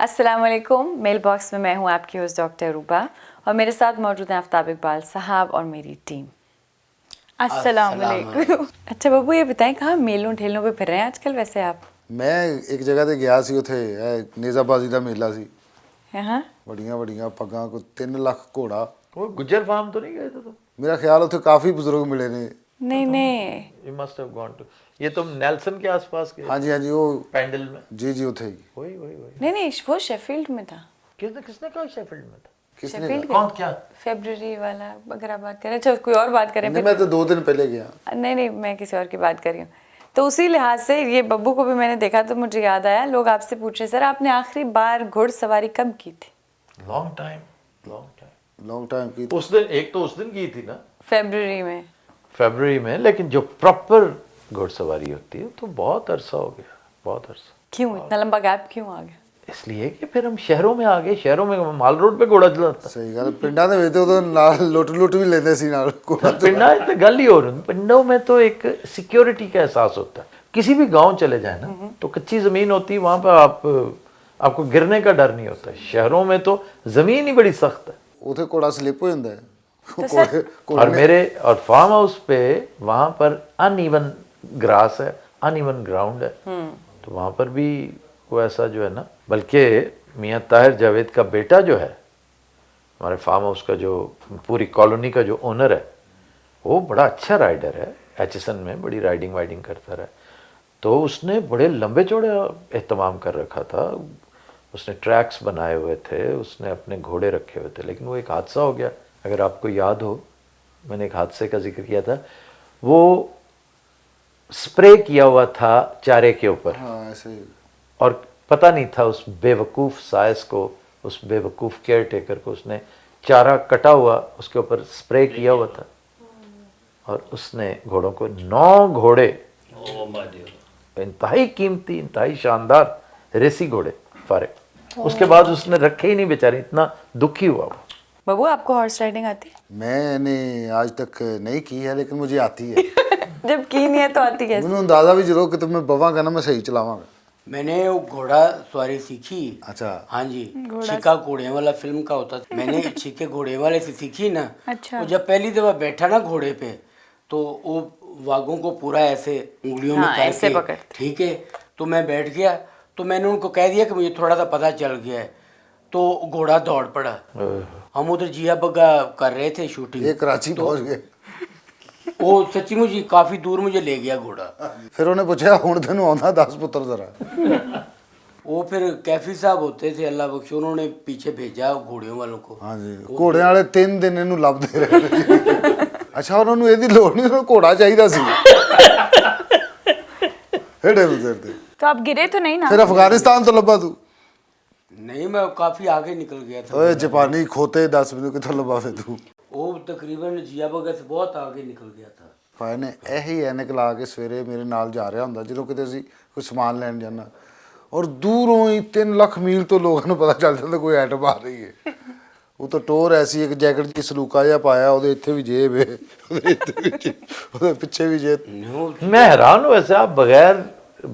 अस्सलाम वालेकुम। Mail box में मैं हूँ आपकी होस्ट डॉक्टर रूबा और मेरे साथ मौजूद हैं आफ्ताब इकबाल साहब और मेरी टीम। अस्सलाम वालेकुम। अच्छा बब्बू, ये बताएं कहाँ मेलों ठेलों पे फिर रहे हैं आजकल वैसे आप? मैं एक जगह ਤੇ ਗਿਆ ਸੀ, ਉੱਥੇ ਨੇਜ਼ਾਬਾਜ਼ੀ ਦਾ ਮੇਲਾ ਸੀ। हाँ, ਬੜੀਆਂ ਬੜੀਆਂ ਪੱਗਾਂ, ਕੋਈ 3 ਲੱਖ ਘੋੜਾ। वो गुज्जर फार्म तो नहीं गए थे तुम? ਮੇਰਾ ਖਿਆਲ ਉੱਥੇ ਕਾਫੀ ਬਜ਼ੁਰਗ ਮਿਲੇ ਨੇ। नहीं नहीं, You must have gone to, ये तुम नेल्सन के आसपास गए? ਹਾਂਜੀ ਹਾਂਜੀ, ਉਹ पैंडल में? ਜੀ ਜੀ ਉੱਥੇ ही। वही नहीं नहीं, वो शेफील्ड में था। किसने कहा शेफील्ड में था? किसने शेफील्ड कौन क्या? फरवरी वाला अगर आप बात करें, अच्छा कोई और बात करें नहीं, फिर। मैं तो 2 दिन पहले गया। नहीं नहीं, मैं किसी और की बात कर रही हूँ। तो उसी लिहाज से ये बब्बू को भी मैंने देखा तो मुझे याद आया, लोग आपसे पूछ रहे सर आपने आखिरी बार घुड़सवारी कब की थी? लॉन्ग टाइम लॉन्ग टाइम की। उस दिन, एक तो उस दिन की थी ना फरवरी में। फरवरी में, लेकिन जो प्रॉपर घुड़सवारी होती है तो बहुत अरसा हो गया, बहुत अरसा। क्यों इतना लंबा गैप क्यों आ गया? इसलिए कि फिर हम शहरों में आ गए, शहरों में माल रोड पे घोड़ा चलाता। ਸਹੀ ਗੱਲ, ਪਿੰਡਾਂ ਦੇ ਵਿੱਚ ਤੇ ਉਦੋਂ ਨਾਲ ਲੁੱਟ ਵੀ ਲੈਂਦੇ ਸੀ ਨਾਲ ਘੋੜਾ। पिंडा तो गल ही हो रही, पिंडों में तो एक सिक्योरिटी का एहसास होता है। किसी भी गांव चले जाए ना तो कच्ची जमीन होती है, वहां पर आपको गिरने का डर नहीं होता है। शहरों में तो जमीन ही बड़ी सख्त है। ਉੱਥੇ ਘੋੜਾ ਸਲਿੱਪ ਹੋ ਜਾਂਦਾ ਹੈ। और मेरे और फार्म हाउस पे वहां पर अनइवन ग्रास है, अनइवन ग्राउंड है, तो वहां पर भी वो ऐसा जो है ना, बल्कि मियां ताहिर जावेद का बेटा जो है हमारे फार्म हाउस का, जो पूरी कॉलोनी का जो ओनर है, वो बड़ा अच्छा राइडर है, एचएसएन में बड़ी राइडिंग वाइडिंग करता रहा। तो उसने बड़े लंबे चौड़े एहतमाम कर रखा था, उसने ट्रैक्स बनाए हुए थे, उसने अपने घोड़े रखे हुए थे। लेकिन वो एक हादसा हो गया, अगर आपको याद हो, मैंने एक हादसे का जिक्र किया था। वो स्प्रे किया हुआ था चारे के ऊपर, हाँ ऐसे ही। और पता नहीं था उस बेवकूफ़ साइस को, उस बेवकूफ़ केयर टेकर को, उसने चारा कटा हुआ उसके ऊपर स्प्रे किया हुआ था, और उसने घोड़ों को 9 घोड़े, इंतहाई कीमती, इंतहाई शानदार रेसी घोड़े फारे, उसके बाद उसने रखे ही नहीं बेचारे, इतना दुखी हुआ वो। बब्बू आपको हॉर्स राइडिंग आती है? मैंने आज तक नहीं की है, लेकिन मुझे आती है। जब की नहीं है तो आती है? ਮੈਨੂੰ ਅੰਦਾਜ਼ਾ ਵੀ ਜਦੋਂ ਕਿ ਮੈਂ ਬਵਾਂਗਾ ਨਾ, ਮੈਂ ਸਹੀ ਚਲਾਵਾਂਗਾ। मैंने वो घोड़ा सवारी सीखी। अच्छा। हाँ जी, छिका घोड़े वाला फिल्म का होता था। मैंने छिके घोड़े वाले से सीखी ना। अच्छा। वो जब पहली दफा बैठा ना घोड़े पे, तो वो वागों को पूरा ऐसे उंगलियों में ऐसे करके, पकड़ते। ठीक है, तो मैं बैठ गया, तो मैंने उनको कह दिया कि मुझे थोड़ा सा पता चल गया है, तो घोड़ा दौड़ पड़ा। हम उधर जिया बग्गा कर रहे थे शूटिंग, ਇਹ कराची पहुंच गए। वो सच्ची मुझे काफी दूर मुझे ले गया घोड़ा। ਫਿਰ ਉਹਨੇ ਪੁੱਛਿਆ ਹੁਣ ਤੈਨੂੰ ਆਉਂਦਾ, ਦੱਸ ਪੁੱਤਰ ਜ਼ਰਾ। वो फिर कैफी साहब होते थे, अल्लाह बख्श, उन्होंने पीछे भेजा घोड़ियों वालों को। हाँ जी, ਘੋੜਿਆਂ ਵਾਲੇ 3 ਦਿਨ ਇਹਨੂੰ ਲੱਭਦੇ ਰਹੇ। ਅੱਛਾ, ਉਹਨਾਂ ਨੂੰ ਇਹਦੀ ਲੋੜ ਨਹੀਂ, ਉਹਨੂੰ ਘੋੜਾ ਚਾਹੀਦਾ ਸੀ। ਹੇੜੇ ਉਧਰ ਤੇ तो आप गिरे तो नहीं ना? ਫਿਰ ਅਫਗਾਨਿਸਤਾਨ ਤੋਂ ਲੱਭਾ ਤੂੰ? नहीं, मैं काफी आगे निकल गया था। ਓਏ ਜਾਪਾਨੀ ਖੋਤੇ, ਦੱਸ ਮੈਨੂੰ ਕਿੱਥੋਂ ਲੱਭਾ ਫੇ ਤੂੰ? वो तकरीबन जिया बगा से बहुत आगे निकल गया था। ਭਾਈ ਨੇ ਇਹੀ ਐਨਕ ਲਾ ਕੇ ਸਵੇਰੇ ਮੇਰੇ ਨਾਲ ਜਾ ਰਿਹਾ ਹੁੰਦਾ ਜਦੋਂ ਕਿਤੇ ਅਸੀਂ ਕੋਈ ਸਮਾਨ ਲੈਣ ਜਾਣਾ, ਔਰ ਦੂਰੋਂ ਹੀ 3 ਲੱਖ ਮੀਲ ਤੋਂ ਲੋਕਾਂ ਨੂੰ ਪਤਾ ਚੱਲ ਜਾਂਦਾ ਕੋਈ ਐਟਮ ਆ ਰਹੀ ਹੈ। ਉਹ ਤਾਂ ਟੋਰ ਐਸੀ, ਇੱਕ ਜੈਕਟ ਦੀ ਸਲੂਕਾ ਜਿਹਾ ਪਾਇਆ, ਉਹਦੇ ਇੱਥੇ ਵੀ ਜੇਬ ਹੈ, ਉਹਦੇ ਪਿੱਛੇ ਵੀ ਜੇਬ। मैं हैरान हूँ वैसे, आप बगैर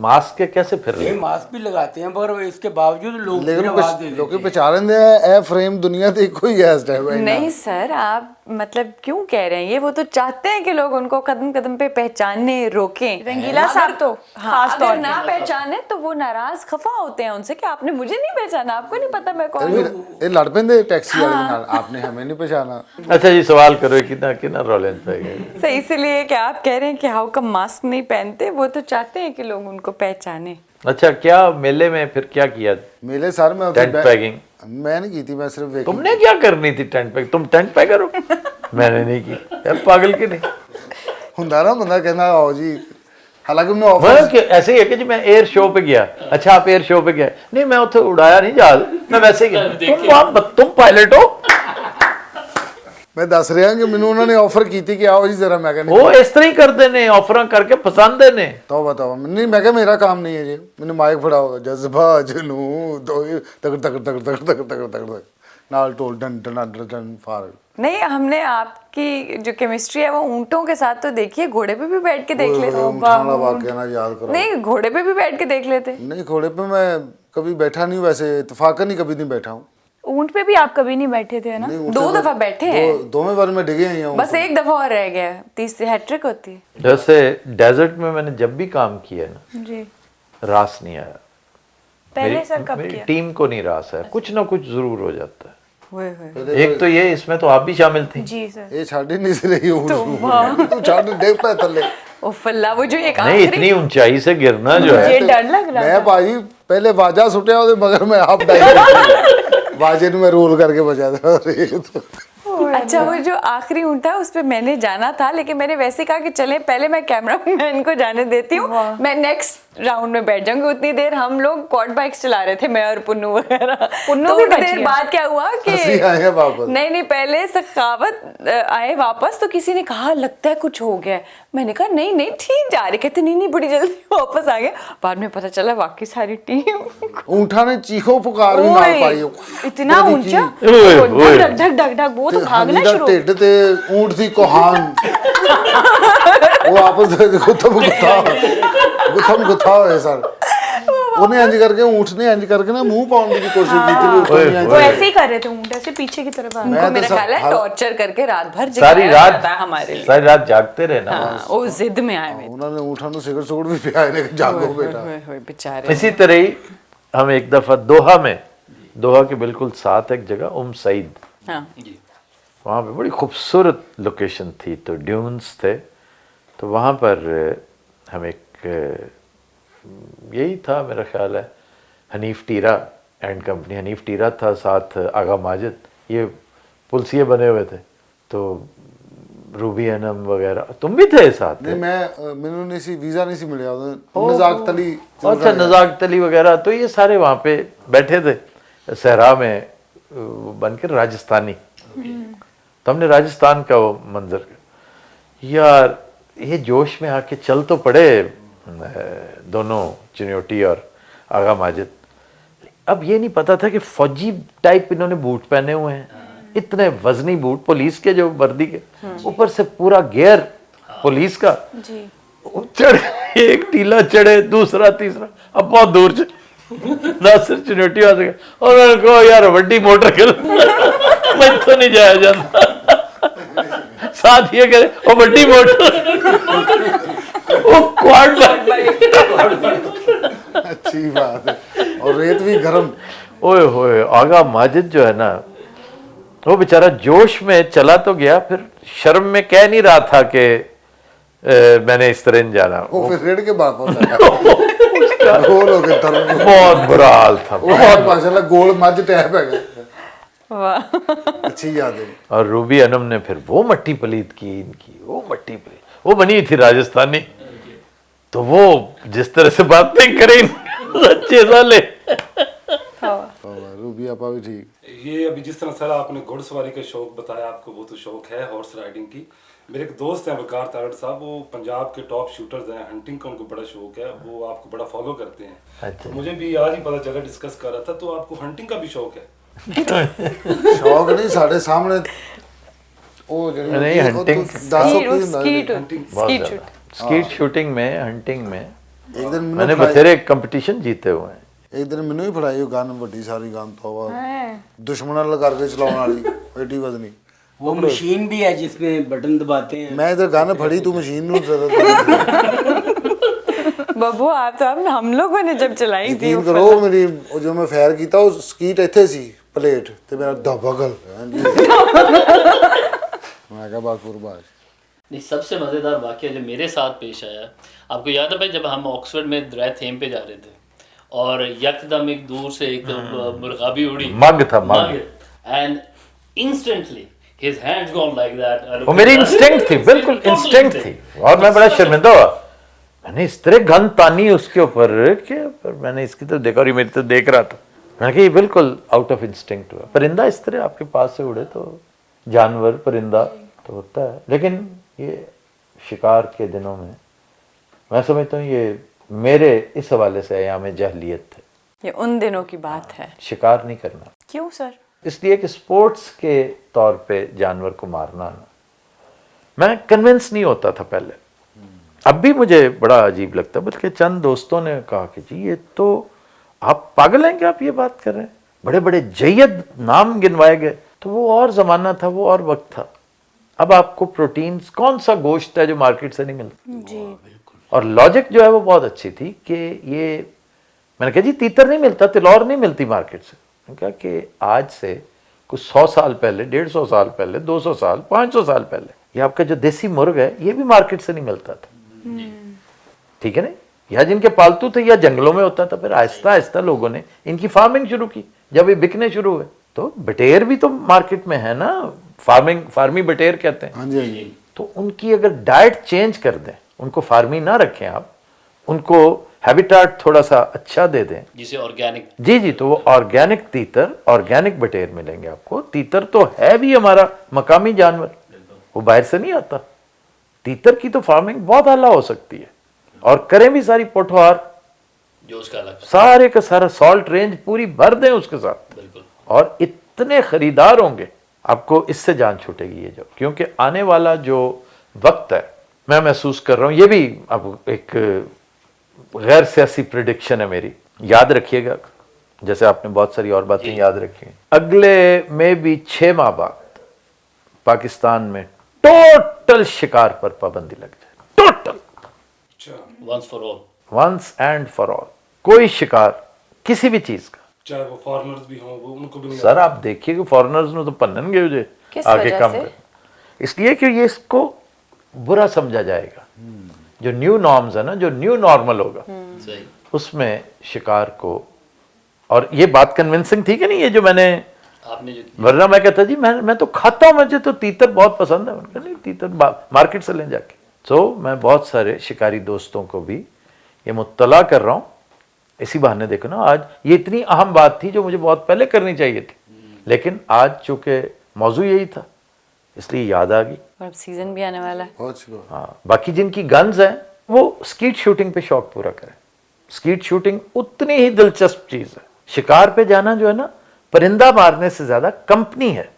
मास्क के कैसे फिर रहे ये हैं? मास्क भी लगाते हैं, पर इसके बावजूद लोग ਲੇਕਿਨ फिर आवाज दे ਲੋਕੀ देते हैं। ਪਛਾਣ ਲੈਂਦੇ ਆ ਇਹ ਫਰੇਮ ਦੁਨੀਆ ਤੇ ਇੱਕੋ ਹੀ ਹੈ ਇਸ ਟਾਈਮ। नहीं सर, आप मतलब क्यों कह रहे हैं ये? वो तो चाहते हैं कि लोग उनको कदम कदम पे पहचानने, रोकें। रंगीला साहब तो हाँ, अगर ना पहचाने तो वो नाराज खफा होते हैं उनसे कि आपने मुझे नहीं पहचाना, आपको नहीं पता मैं कौन हूँ। ਇਹ ਲੜ ਪੈਂਦੇ ਟੈਕਸੀ ਵਾਲੇ ਨਾਲ, ਆਪਨੇ हमें नहीं पहचाना। अच्छा जी, सवाल करो, कितना कितना रोलेंस पे गए? सही, इसीलिए कि आप कह रहे हैं कि हाउ कम मास्क नहीं पहनते, वो तो चाहते हैं कि लोग उनको पहचाने। अच्छा, क्या मेले में फिर क्या किया? मेले सर में टेंट पैकिंग मैं नहीं की थी, मैं सिर्फ वेखी। तुमने क्या करनी थी टेंट पैक? तुम टेंट पैकर हो? मैंने नहीं की यार, पागल के नहीं। ਹੁੰਦਾ ਨਾ ਬੰਦਾ ਕਹਿੰਦਾ ਆਓ ਜੀ, ਹਾਲਾਂकि मैं मतलब ऑफर कि ऐसे ही है कि जी मैं एयर शो पे गया। अच्छा, आप एयर शो पे गए? नहीं, मैं उसे उड़ाया नहीं जहाज, मैं वैसे ही गया। तुम पायलट हो? ਮੈਂ ਦੱਸ ਰਿਹਾ ਕਿ ਮੈਨੂੰ ਉਹਨਾਂ ਨੇ ਆਫਰ ਕੀਤੀ ਕਿ ਆਓ ਜੀ ਜ਼ਰਾ, ਮੈਂ ਕਹਿੰਦਾ वो इस तरह ही करते ने, ऑफर करके फसांदे ने। ਤੌਬਾ ਤੌਬਾ, ਨਹੀਂ ਮੈਂ ਕਿਹਾ ਮੇਰਾ ਕੰਮ ਨਹੀਂ ਹੈ ਜੀ, ਮੈਨੂੰ ਮਾਈਕ ਫੜਾਓ, ਜਜ਼ਬਾ ਜਨੂ ਦੋ ਤਗੜ ਤਗੜ ਤਗੜ ਤਗੜ ਤਗੜ ਤਗੜ ਤਗੜ। नाल टोल डन डन डन डन फार नहीं, हमने आपकी जो केमिस्ट्री है वो ऊंटों के साथ तो देखी है, घोड़े पे भी बैठ के देख लेते। उठाना वाकया ना याद करो। नहीं, घोड़े पे भी बैठ के देख लेते। नहीं, घोड़े पे मैं कभी बैठा नहीं, वैसे इत्तेफाकन ही कभी नहीं बैठा हूँ। ऊंट पे भी आप कभी नहीं बैठे थे ना? नहीं, ऊँट 2 पे दफा बैठे हैं, दोवें बार मैं डिगे ही हूँ। बस 1 दफा और रह गया, 30 हैट्रिक होती है। जैसे डेजर्ट में मैंने जब भी काम किया है ना, जी। रास नहीं आया। पहले सर कब मेरी किया? टीम को नहीं रास है, कुछ ना कुछ जरूर हो जाता है। होए होए। एक तो ये, इसमें तो आप भी शामिल थी। जी सर। ये छाड़ी नहीं सी रही हूँ तू छाड़ देख पे थल्ले। ओ फल्ला, वो जो एक नहीं, आखिरी इतनी ऊंचाई से गिरना जो है, मुझे डर लग रहा मैं भाजी पहले वाजा सुटिया ਉਹਦੇ मगर मैं आप डाई वाजे ਨੂੰ मैं रोल करके बचा था। अच्छा, वो जो आखिरी ऊँट था उस पे मैंने जाना था, लेकिन मैंने वैसे कहा कि चले पहले मैं कैमरामैन को जाने देती हूँ, मैं नेक्स्ट राउंड में बैठ जाऊंगी। उतनी देर हम लोग क्वाड बाइक्स चला रहे थे, मैं और पुन्नू वगैरह। पुन्नू तो भी उतनी बच देर गया। बाद क्या हुआ कि हंसी आए हैं वापस। नहीं, पहले सखावत आए वापस, तो किसी ने कहा लगता है कुछ हो गया है। मैंने कहा नहीं ठीक जा रही। कहते नहीं बड़ी जल्दी वापस आ गए। बाद में पता चला वाकई सारी टीम ऊँठा ने चीखो पुकार भी नाल पाई। इतना ऊंचा, ओए, ओए। ढक ढक ढक ढक, वो तो भागना शुरू। ਢਿੱਡ ਤੇ ਊਂਠ ਦੀ ਕੋਹਾਨ ਉਹ ਆਪਸ ਵਿੱਚ ਗੁੱਥਮ ਗੁੱਥਾ ਹੋਏ ਸਨ। ਉਹਨੇ ਇੰਜ ਕਰਕੇ ਊਂਠ ਨੇ ਇੰਜ ਕਰਕੇ ਨਾ ਮੂੰਹ ਪਾਉਣ ਦੀ ਕੋਸ਼ਿਸ਼ ਕੀਤੀ ਵੀ ਉੱਤੋਂ ਨਹੀਂ वो ऐसे ही कर रहे थे, ऊंट ऐसे पीछे की तरफ आ रहे। उनको मेरा ख्याल है टॉर्चर करके रात भर सारी जगाया रात जाता है हमारे लिए। सारी रात जागते रहे ना। हाँ, वो जिद में आए हुए ਉਹਨਾਂ ਨੇ ਊਂਠਾਂ ਨੂੰ ਸਿਗਰਟ ਸੁਗੜ ਵੀ ਪਿਆਏ ਨੇ ਜਾਗੋ ਬੇਟਾ। होए बेचारे। इसी तरह ही हम एक दफा दोहा के बिल्कुल साथ एक जगह सईद, हाँ वहाँ पे बड़ी खूबसूरत लोकेशन थी, तो ड्यून्स थे, तो वहाँ पर हम एक यही था मेरा ख्याल है हनीफ टीरा एंड कंपनी, हनीफ टीरा था, साथ आगा माजिद, ये पुलसिए बने हुए थे, तो रूबी अनम वगैरह तुम भी थे साथ। ਨਹੀਂ ਮੈਂ ਮੈਨੂੰ ਨਹੀਂ ਸੀ ਵੀਜ਼ਾ ਨਹੀਂ ਸੀ ਮਿਲਿਆ ਉਦੋਂ। ਨਜ਼ਾਕਤ ਅਲੀ अच्छा, नजाकत अली वगैरह, तो ये सारे वहाँ पे बैठे थे सहरा में बनकर राजस्थानी। तो हमने राजस्थान का वो मंजर, यार ये जोश में आके चल तो पड़े दोनों चिन्योटी और आगा माजिद। अब ये नहीं पता था कि फौजी टाइप इन्होंने बूट पहने हुए हैं, इतने वजनी बूट पुलिस के जो वर्दी के, ऊपर से पूरा गियर पुलिस का। जी। चढ़े, एक टीला चढ़े, दूसरा तीसरा, अब बहुत दूर चढ़े। नासिर चिन्योटी आ गए और उन्होंने कहा यार वड्डी मोटर कर मैं तो नहीं जाया जाता। साथ ये कह रहे वो वड्डी मोटर वो क्वाड अच्छी बात है। और रेत भी गरम। ओए होए, आगा माजिद जो है ना, वो बेचारा जोश में चला तो गया, फिर शर्म में कह नहीं रहा था कि मैंने इस तरह नहीं जाना। वो फिर रेड के वापस आया। गोल हो गए तरफ। बहुत बुरा हाल था। बहुत माशाल्लाह गोल मज टैप है। वाह। अच्छी याद है। और रूबी अनम ने फिर वो मट्टी पलीत की इनकी, वो मट्टी पलीत, वो बनी थी राजस्थानी, तो वो जिस तरह से बातें करें सच्चे साले। रूबी आपा भी ठीक। ये अभी जिस तरह सर आपने घुड़सवारी का शौक बताया, आपको बहुत शौक है हॉर्स राइडिंग की। मेरे एक दोस्त हैं वकार तारड़ साहब, वो पंजाब के टॉप शूटर्स हैं, हंटिंग का उनको बड़ा शौक है, वो आपको बड़ा फॉलो करते हैं। अच्छा। तो मुझे भी आज ही पता चला, डिस्कस कर रहा था, तो आपको हंटिंग का भी शौक है? शौक नहीं साढ़े सामने ਉਹ ਜਿਹੜੀ नहीं, hunting- ਦੱਸੋ ਕੀ ਹੁੰਦਾ स्कीट बहुत स्कीट ज्यादा। स्कीट शूटिंग में, हंटिंग में ਇੱਕ ਦਿਨ मैंने ਮੈਨੂੰ बथेरे कंपटीशन जीते हुए हैं। ਇੱਕ ਦਿਨ ਮੈਨੂੰ ਹੀ ਫੜਾਈ ਉਹ ਗਨ ਵੱਡੀ ਸਾਰੀ ਗਨ ਤੋਂ ਦੁਸ਼ਮਣਾਂ ਨਾਲ ਕਰਕੇ ਚਲਾਉਣ ਵਾਲੀ ਏਡੀ ਵਜ਼ਨੀ। वो मशीन भी है जिसमें बटन दबाते हैं। ਮੈਂ ਇਧਰ ਗਨ ਫੜੀ ਤੂੰ ਮਸ਼ੀਨ ਨੂੰ ਜ਼ਰਾ बब्बू आप तो हम लोगों ने जब चलाई थी ਯਕੀਨ ਕਰੋ ਮੇਰੀ ਉਹ ਜੋ ਮੈਂ ਫਾਇਰ ਕੀਤਾ ਉਹ ਸਕੀਟ ਇੱਥੇ ਸੀ ਪਲੇਟ ਤੇ ਮੇਰਾ ਦਬਗਲ ਮੈਂ ਕਿਹਾ ਬਾਤ ਪੁਰਬਾਜ। नहीं, सबसे मज़ेदार वाक़या जो मेरे साथ पेश आया, आपको याद है भाई, जब हम ऑक्सफोर्ड में दरिया थेम पे जा रहे थे और यकदम एक दूर से एक मुर्गाबी उड़ी, मग था, मग। And instantly his hands gone like that. वो मेरी इंस्टिंक्ट थी, बिल्कुल इंस्टिंक्ट थी, और मैं बड़ा शर्मिंदा हुआ। मैंने इस तरह गन तानी उसके ऊपर कि पर मैंने इसकी तरफ देखा और ये मेरी तरफ देख रहा था। मैंने कहा ये बिल्कुल आउट ऑफ इंस्टिंक्ट हुआ। परिंदा इस तरह आपके पास से उड़े तो जानवर परिंदा तो होता है, लेकिन ये शिकार के दिनों में मैं समझता हूँ ये मेरे इस हवाले से अयाम जहलियत थे। ये उन दिनों की बात है। शिकार नहीं करना। क्यों सर? इसलिए कि स्पोर्ट्स के तौर पे जानवर को मारना ना, मैं कन्विंस नहीं होता था पहले, अब भी मुझे बड़ा अजीब लगता है। बल्कि चंद दोस्तों ने कहा कि जी ये तो आप पागल हैं कि आप ये बात कर रहे हैं, बड़े बड़े जयद नाम गिनवाए गए। तो वो और ज़माना था, वो और वक्त था। अब आपको प्रोटीन्स, कौन सा गोश्त है जो मार्केट से नहीं मिलता। जी और लॉजिक जो है वो बहुत अच्छी थी कि ये, मैंने कहा जी तीतर नहीं मिलता, तिलौर नहीं मिलती मार्केट से। मैंने कहा कि आज से कुछ 100 साल पहले, 150 साल पहले, 200 साल, 500 साल पहले ये आपका जो देसी मुर्ग है ये भी मार्केट से नहीं मिलता था, ठीक है ना। या जिनके पालतू थे या जंगलों में होता था। फिर आहिस्ता आहिस्ता लोगों ने इनकी फार्मिंग शुरू की। जब ये बिकने शुरू हुए तो बटेर भी तो मार्केट में है ना, फार्मी बटेर कहते हैं। हाँ जी, हाँ जी। तो उनकी अगर डाइट चेंज कर दें, उनको फार्मी ना रखें आप, उनको हैबिटाट थोड़ा सा अच्छा दे दें, जिसे ऑर्गेनिक, जी जी, तो वो ऑर्गेनिक तीतर, ऑर्गेनिक बटेर मिलेंगे आपको। तीतर तो है भी हमारा मकामी जानवर, वो बाहर से नहीं आता। तीतर की तो फार्मिंग बहुत आला हो सकती है, और करें भी सारी पोठोहार, जो उसका अलग, सारे का सारा सॉल्ट रेंज पूरी भर दें उसके साथ, बिल्कुल। और इतने खरीदार होंगे, आपको इससे जान छूटेगी ये जो। क्योंकि आने वाला जो वक्त है, मैं महसूस कर रहा हूँ, ये भी अब एक गैर सियासी प्रिडिक्शन है मेरी, याद रखिएगा, जैसे आपने बहुत सारी और बातें याद रखी हैं। अगले में भी 6 माह बाद पाकिस्तान में टोटल शिकार पर पाबंदी लग जाए, total, once for all, once and for all. कोई शिकार किसी भी चीज का, चाहे वो फॉरेनर्स भी हों, वो उनको भी नहीं सर आप देखिए कि फॉरेनर्स ने तो पन्नन गए मुझे किस आगे वजह काम से? कर, इसलिए कि ये इसको बुरा समझा जाएगा। जो न्यू नॉर्म्स है ना, जो न्यू नॉर्मल होगा, सही, उसमें शिकार को, और ये बात कन्विंसिंग थी कि नहीं, ये जो मैंने, आपने जो वरना मैं कहता जी मैं तो खाता हूँ, मुझे तो तीतर बहुत पसंद है। उनका नहीं, तीतर मार्केट से ले जाके। तो मैं बहुत सारे शिकारी दोस्तों को भी ये मुत्तला कर रहा हूँ, इसी बहाने देखो ना, आज ये इतनी अहम बात थी जो मुझे बहुत पहले करनी चाहिए थी, लेकिन आज चूंकि मौजू यही था इसलिए याद आ गई। और अब सीजन भी आने वाला है। बहुत अच्छी बात। हाँ, बाकी जिनकी गन्स हैं वो स्कीट शूटिंग पे शौक पूरा करें। स्कीट शूटिंग उतनी ही दिलचस्प चीज है। शिकार पे जाना जो है ना, परिंदा मारने से ज्यादा कंपनी है।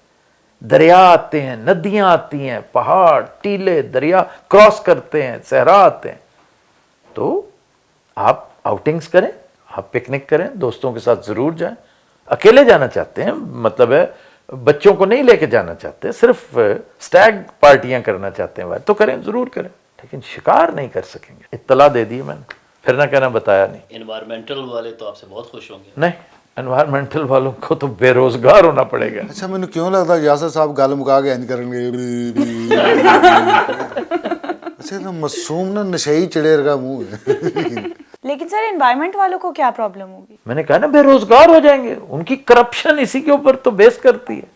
दरिया आते हैं, नदियां आती हैं, पहाड़, टीले, दरिया क्रॉस करते हैं, सहरा आते हैं। तो आप आउटिंग्स करें, आप पिकनिक करें, दोस्तों के साथ जरूर जाएं। अकेले जाना चाहते हैं, मतलब है बच्चों को नहीं लेके जाना चाहते, सिर्फ स्टैग पार्टियां करना चाहते हैं, तो करें, जरूर करें, लेकिन शिकार नहीं कर सकेंगे। इत्तला दे दी मैंने, फिर ना कहना बताया नहीं। एनवायरमेंटल वाले तो आपसे बहुत खुश होंगे। नहीं, एनवायरमेंटल वालों को तो बेरोजगार होना पड़ेगा। अच्छा, मैंने क्यों लगता यासर साहब गल मुका के इंज करनगे। अच्छा, तो मासूम ना नशेई चिड़ेर का मुंह है। लेकिन सर एनवायरनमेंट वालों को क्या प्रॉब्लम होगी? मैंने कहा ना, बेरोजगार हो जाएंगे। उनकी करप्शन इसी के ऊपर तो बेस करती है।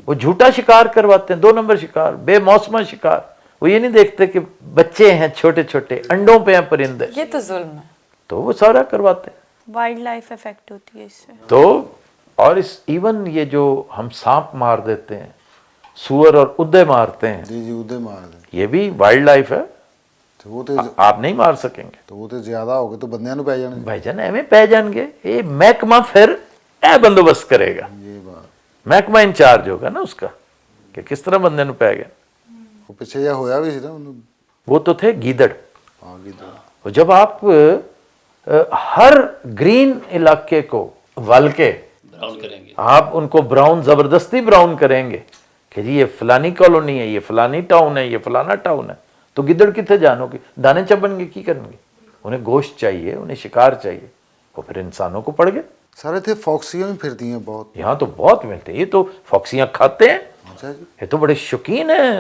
वो झूठा शिकार करवाते हैं, 2 नंबर शिकार, बेमौसमा शिकार। वो ये नहीं देखते कि बच्चे हैं छोटे छोटे, अंडों पे हैं परिंदे, ये तो जुल्म है। तो वो सारा करवाते हैं। वाइल्ड लाइफ इफेक्ट होती है इससे। तो और इस इवन ये जो हम सांप मार देते हैं, सुअर और उद्दे मारते हैं, जी जी, उदे मार दे। ये भी वाइल्ड लाइफ है। तो वो तो आप नहीं मार सकेंगे तो वो तो ਜ਼ਿਆਦਾ ਹੋ ਗਏ तो ਬੰਦਿਆਂ ਨੂੰ ਪੈ ਜਾਣਗੇ। भाईजान, एवं पै जाएंगे। ये महकमा फिर ए बंदोबस्त करेगा। ये बात महकमा इंचार्ज होगा ना उसका कि किस तरह बंदे ਨੂੰ पै गया। ਉਹ ਪਿੱਛੇ ਜਿਹਾ ਹੋਇਆ ਵੀ ਸੀ ਨਾ ਉਹਨੂੰ वो तो थे गीदड़। ਆ ਗਈ ਤਾਂ और जब आप हर ग्रीन इलाके को वल के ब्राउन करेंगे, आप उनको ब्राउन, जबरदस्ती ब्राउन करेंगे कि जी ये फलानी कॉलोनी है, ये फलानी टाउन है, ये फलाना टाउन है, तो गिद्दड़ कितने जानोगे, दाने चबनगे, की करेंगे। उन्हें गोश्त चाहिए, उन्हें शिकार चाहिए, वो फिर इंसानों को पड़ गए। ਸਾਰੇ ਇੱਥੇ ਫੌਕਸੀਆਂ ਵੀ ਫਿਰਦੀਆਂ ਬਹੁਤ। यहाँ तो बहुत मिलते हैं। ये तो फॉक्सियाँ खाते हैं, ਅੱਛਾ जी, ये तो बड़े शौकीन हैं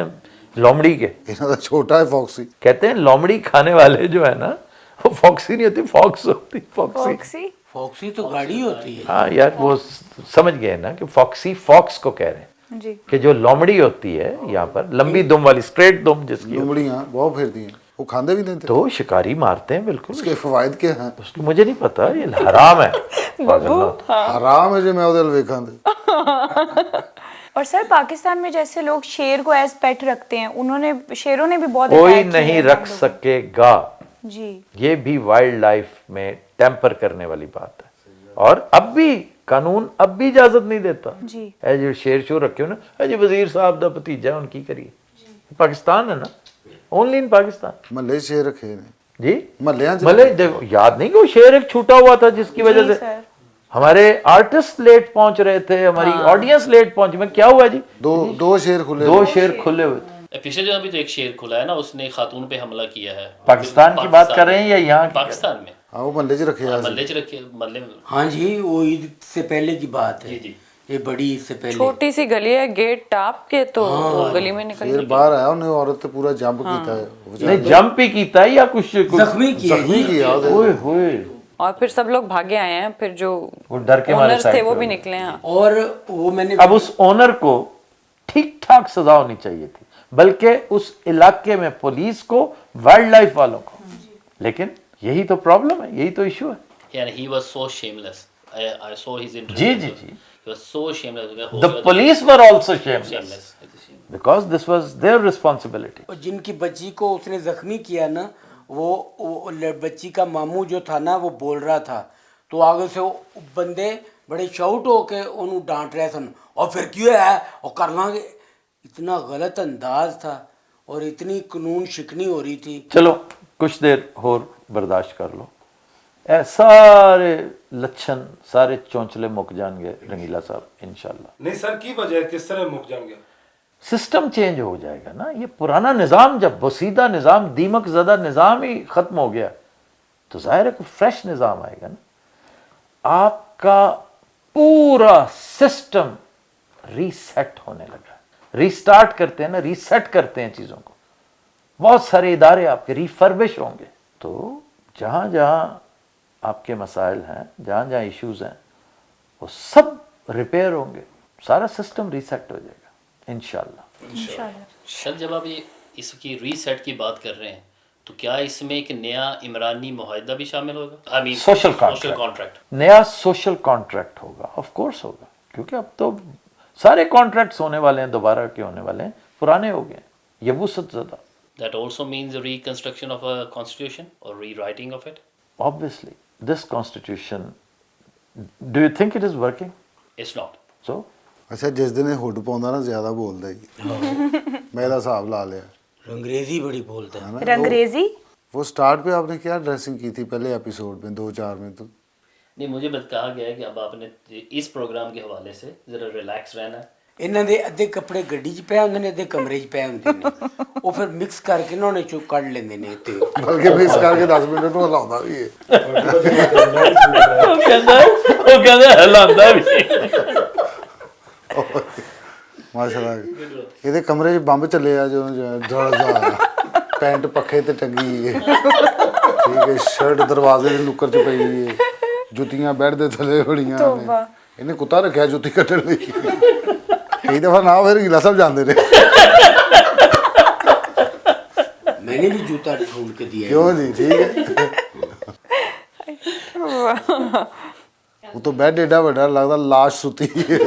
लोमड़ी के। ਇਹਨਾਂ ਦਾ ਛੋਟਾ ਹੈ ਫੌਕਸੀ। कहते हैं लोमड़ी खाने वाले जो है ना, वो फॉक्सी नहीं होती, फॉक्स होती, फॉक्सी। ऑक्सी फॉक्सी तो गाड़ी होती है। हाँ यार, वो समझ गए ना कि फॉक्सी फॉक्स को कह रहे हैं, जी। कि जो लोमड़ी होती है यहाँ पर, लंबी दुम वाली, स्ट्रेट दुम जिसकी होती ਲੂੰਬੜੀਆਂ ਬਹੁਤ ਫਿਰਦੀਆਂ, ਉਹ ਖਾਂਦੇ ਵੀ ਨੇ है, ਤੇ तो शिकारी मारते हैं बिल्कुल। उसके फवायद क्या हैं? उसकी मुझे नहीं पता, ये हराम है। पागल ना हो। हराम है जो मैं ਉਹਦੇ ਵੱਲ ਵੇਖਾਂ ਤੇ। और सर पाकिस्तान में जैसे लोग शेर को एज पेट रखते हैं, उन्होंने शेरों ने भी बहुत कोई attack किए नहीं हैं रख हम लोगों सकेगा। को। जी। ये भी वाइल्ड लाइफ में टेम्पर करने वाली बात है। और अब भी कानून अब भी इजाजत नहीं देता जी। ए जो शेर शो रखे हो ना, ए जी वजीर साहब दा भतीजा है, उनकी करिए। पाकिस्तान है ना, ओनली इन पाकिस्तान। ਮਹੱਲੇ 'ਚ ਸ਼ੇਰ ਰੱਖੇ ਨੇ, जी ਮਹੱਲਿਆਂ 'ਚ भले देखो, याद नहीं कि वो शेर एक छूटा हुआ था जिसकी वजह जी से सर। हमारे आर्टिस्ट लेट पहुंच रहे थे, हमारी ऑडियंस लेट पहुंची। मैं क्या हुआ जी, ਦੋ ਸ਼ੇਰ ਖੁੱਲੇ दो शेर खुले हुए थे। पिछले जो अभी तो एक शेर खुला है ना, उसने खातून पे हमला किया है। पाकिस्तान की बात कर रहे हैं या यहाँ की? पाकिस्तान में ਹਾਂ ਉਹ ਮਹੱਲੇ 'ਚ ਰੱਖਿਆ ਸੀ। मल्ले च रखे, मल्ले में। हाँ जी, वो ईद से पहले की बात है। जी जी। ये बड़ी ईद से पहले। छोटी सी गली है, गेट टाप के तो वो गली में निकल ਸ਼ੇਰ ਬਾਹਰ ਆਇਆ, ਉਹਨੇ ਔਰਤ ਤੇ ਪੂਰਾ ਜੰਪ ਕੀਤਾ ਹੈ, नहीं जंप ही कीता है या कुछ जख्मी किया ਜ਼ਖਮੀ जी। ਕੀਤਾ ਉਹਦੇ। ओए होए, और फिर सब लोग भागे आए हैं, फिर जो वो डर के मारे ओनर्स थे साइड वो पे भी हो गए। निकले हैं। और वो मैंने अब उस ओनर को ठीक ठाक सजा होनी चाहिए थी, बल्कि उस इलाके में पुलिस को, वाइल्ड लाइफ वालों को। लेकिन यही तो प्रॉब्लम है, यही तो इशू है। Yeah, he was so shameless. I saw his interview. Ji, ji, ji. He was so shameless. The police were also shameless shameless. because this was their responsibility. और जिनकी बच्ची को उसने जख्मी किया ना, वो बच्ची का मामू जो था ना, वो बोल रहा था, तो आगे से वो बंदे बड़े शाउट होके उन्होंने डांट रहे थे, और फिर क्यों है और कर लांगे। इतना गलत अंदाज था और इतनी कानून शिकनी हो रही थी। चलो कुछ देर और बर्दाश्त कर लो, ए सारे लक्षण, सारे चौंचले मुक जाएंगे रंगीला साहब, इंशाल्लाह। नहीं सर, की वजह है, किस तरह मुक जाएंगे? सिस्टम चेंज हो जाएगा ना। ये पुराना निज़ाम, जब वसीदा निज़ाम, दीमक ज़दा निज़ाम ही ख़त्म हो गया, तो ज़ाहिर है कि फ्रेश निज़ाम आएगा ना। आपका पूरा सिस्टम रीसेट होने लगा। रीस्टार्ट करते हैं ना, रीसेट करते हैं चीज़ों को। बहुत सारे इदारे आपके रिफर्बिश होंगे। तो जहाँ जहाँ आपके मसाइल हैं, जहाँ जहाँ इश्यूज़ हैं, वो सब रिपेयर होंगे, सारा सिस्टम रीसेट हो जाएगा इंशाल्लाह। इंशाल्लाह। सर जब आप ये इसकी रीसेट की बात कर रहे हैं, तो क्या इसमें एक नया इमरानी मुआहदा भी शामिल होगा? I mean social contract. नया सोशल कॉन्ट्रैक्ट होगा, ऑफ कोर्स होगा, क्योंकि अब तो सारे कॉन्ट्रैक्ट्स होने वाले हैं, दोबारा के होने वाले हैं, पुराने हो गए, ये वुसअत ज़्यादा। That also means a reconstruction of a constitution or rewriting of it? Obviously, this constitution, do you think it is working? It's not. So, ਅੱਛਾ, ਜਿਸ ਦਿਨ ਇਹ ਹੁੱਡ ਪਾਉਂਦਾ ਨਾ, ਜ਼ਿਆਦਾ ਬੋਲਦਾ ਹੀ। मैं ਇਹਦਾ ਹਿਸਾਬ ਲਾ ਲਿਆ। अंग्रेजी बड़ी बोलते हैं। रंगरेजी। वो स्टार्ट पे आपने क्या ड्रेसिंग की थी पहले एपिसोड में, 2-4 में? तो नहीं, मुझे कहा गया है कि अब आपने इस प्रोग्राम के हवाले से ज़रा रिलैक्स रहना है। ਇਹਨਾਂ ਦੇ ਅੱਧੇ ਕੱਪੜੇ ਗੱਡੀ 'ਚ ਪਏ ਹੁੰਦੇ ਨੇ, ਅੱਧੇ ਕਮਰੇ 'ਚ ਪਏ ਹੁੰਦੇ ਨੇ, ਉਹ ਫਿਰ ਮਿਕਸ ਕਰਕੇ ਨਾ ਉਹਨੇ ਚੋਂ ਕੱਢ ਲੈਂਦੇ ਨੇ ਤੇ बल्कि मिक्स करके 10 मिनट ਨੂੰ ਹਿਲਾਉਂਦਾ ਵੀ ਹੈ। वो कहता है हिलांदा भी। ਮਾਸ਼ਾਅੱਲਾ, ਇਹਦੇ ਕਮਰੇ 'ਚ ਬੰਬ ਚੱਲੇ ਆ, ਜੋ ਪੈਂਟ ਪੱਖੇ ਤੇ ਟੰਗੀ ਹੈ, ਠੀਕ ਹੈ, ਸ਼ਰਟ ਦਰਵਾਜ਼ੇ ਦੇ ਨੁੱਕਰ 'ਚ ਪਈ ਹੈ, ਜੁੱਤੀਆਂ ਬੈੱਡ ਦੇ ਥੱਲੇ ਹੋਣੀਆਂ ਨੇ। ਇਹਨੇ ਕੁੱਤਾ ਰੱਖਿਆ ਜੁੱਤੀ ਕੱਢਣ ਲਈ। ਕਈ ਦਫਾ ਨਾ ਫਿਰ ਗਿਲਾ ਸਾਹਿਬ ਜਾਂਦੇ ਨੇ। मैंने भी जूता ढूंढ के दिया है। क्यों जी, ठीक है। वो तो बेड एडा बड़ा लगता, लाश सुती है।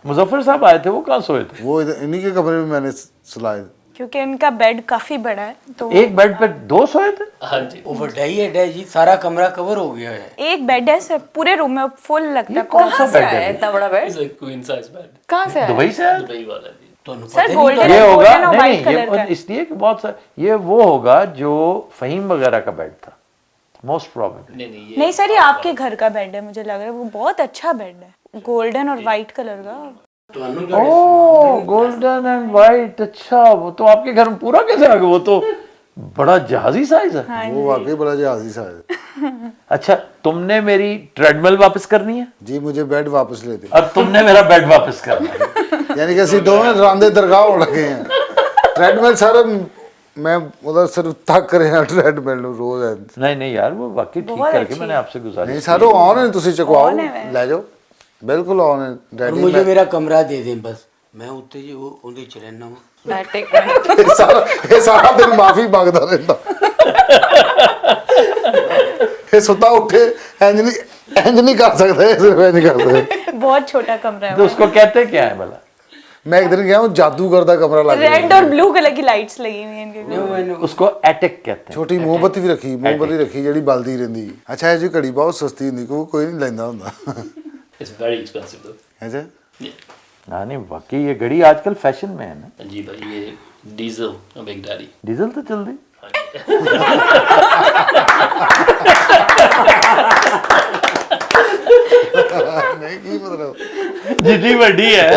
मुजफ्फर साहब आए थे, वो कहाँ सोए थे? वो इन्हीं के कमरे में मैंने सुलाए। क्योंकि इनका बेड काफी बड़ा है, तो एक बेड पे 2 सोए थे? हाँ जी। वो बड़ा ही है जी, सारा कमरा कवर हो गया है। एक बेड है सर, पूरे रूम में फुल लगता ये है। कौन सा कहाँ से बेड आया है? इतना बड़ा bed? It's a queen size bed. कहाँ से आया? दुबई से आया? दुबई वाला जी। सर गोल्डन ये होगा और नहीं, व्हाइट कलर का ये है। इसलिए कि बहुत सारे, ये वो होगा जो फहीम वगैरह का बेड था, मोस्ट प्रोबेबली। नहीं नहीं, ये नहीं सर, ये आपके घर का बेड है, मुझे लग रहा है वो बहुत अच्छा बेड है, गोल्डन और व्हाइट कलर का। ओह, गोल्डन एंड वाइट, अच्छा, वो तो आपके घर में पूरा कैसे आ गया? वो तो बड़ा जहाजी साइज है। वो वाकई बड़ा जहाजी सा है। अच्छा, तुमने मेरी ट्रेडमिल वापस करनी है, जी मुझे बेड वापस ले दे। और तुमने मेरा बेड वापस करना है। यानी कि ਅਸੀਂ ਦੋਵੇਂ ਰਾਂਦੇ ਦਰਗਾਹ ਹੋ ਲੱਗੇ ਆ। ट्रेडमिल सर मैं उधर सिर्फ तक ਰਿਹਾ ट्रेडमिल ਨੂੰ ਰੋਜ਼। नहीं नहीं यार, वो वाकई ठीक करके मैंने आपसे नहीं गुजारिश सर वो ऑन है, ਤੁਸੀਂ ਚਕਵਾਓ ਲੈ ਜਾਓ, ਬਿਲਕੁਲ ऑन है। और डैडी मुझे मेरा कमरा दे दें बस, मैं उत्ते जी वो ਉਹਦੇ ਚ ਰਹਿਣਾ ਵਾ। मैं टेक ਇਹ ਸਾਰਾ ਦਿਨ ਮਾਫੀ ਮੰਗਦਾ ਰਹਿੰਦਾ। ਇਹ ਸੁੱਤਾ ਉੱਠੇ ਇੰਜ ਨਹੀਂ ਕਰ ਸਕਦਾ, ਇਹ ਸਿਰਫ ਇੰਜ ਕਰ ਸਕਦਾ। बहुत छोटा कमरा तो है। उसको कहते क्या है भला? मैं एक दिन गया हूँ, जादूगर का कमरा लग गया। रेड और ब्लू कलर की लाइट्स लगी हुई हैं इनके। उसको एटिक कहते हैं। ਛੋਟੀ ਮੋਮਬੱਤੀ ਵੀ ਰੱਖੀ, ਮੋਮਬੱਤੀ ਰੱਖੀ ਜਿਹੜੀ ਬਲਦੀ ਰਹਿੰਦੀ। ਅੱਛਾ, ਇਹ ਜੀ ਘੜੀ ਬਹੁਤ ਸਸਤੀ ਹੁੰਦੀ, ਕੋਈ ਨਹੀਂ ਲੈਂਦਾ ਹੁੰਦਾ। It's very expensive though. अच्छा Yeah. हाँ नहीं वाकई ये घड़ी आजकल फैशन में है ना। जी भाई ये डीजल बिग डैडी। डीजल तो चल रही। नहीं की मतलब जितनी ਵੱਡੀ ਹੈ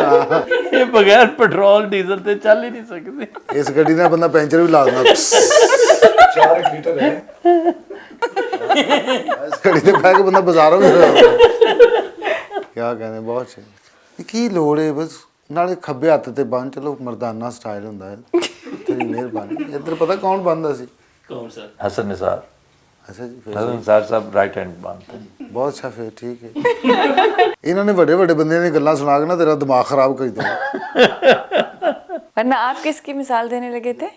ਇਹ ਬਗੈਰ ਪੈਟਰੋਲ ਡੀਜ਼ਲ ਤੇ ਚੱਲ ਹੀ ਨਹੀਂ ਸਕਦੀ। ਇਸ ਗੱਡੀ ਨਾਲ ਬੰਦਾ ਪੈਂਚਰ ਵੀ ਲਾ ਦਿੰਦਾ 4 लीटर है। ਇਸ ਗੱਡੀ ਤੇ ਬਹਿ ਕੇ ਬੰਦਾ ਬਾਜ਼ਾਰੋਂ ਵੀ ਕਿਆ ਕਹਿੰਦੇ ਬਹੁਤ ਅੱਛੇ ਇਹ ਕੀ ਲੋੜ ਹੈ ਬਸ ਨਾਲੇ ਖੱਬੇ ਹੱਥ ਤੇ ਬੰਨ ਚਲੋ ਮਰਦਾਨਾ ਸਟਾਈਲ ਹੁੰਦਾ ਹੈ ਤੇਰੀ ਮਿਹਰਬਾਨੀ ਇੱਧਰ ਪਤਾ ਕੌਣ ਬੰਨਦਾ ਸੀ कौन सा? हसन निसार। ਅੱਛਾ ਜੀ ਫਿਰ हसन निसार साहब राइट हैंड बांधते हैं। ਬਹੁਤ ਅੱਛਾ ਫਿਰ ਠੀਕ ਹੈ ਇਹਨਾਂ ਨੇ ਵੱਡੇ ਵੱਡੇ ਬੰਦਿਆਂ ਦੀਆਂ ਗੱਲਾਂ ਸੁਣਾ ਕੇ ਨਾ ਤੇਰਾ ਦਿਮਾਗ ਖਰਾਬ ਕਰ ਦਿੱਤਾ वरना आप किसकी मिसाल देने लगे थे?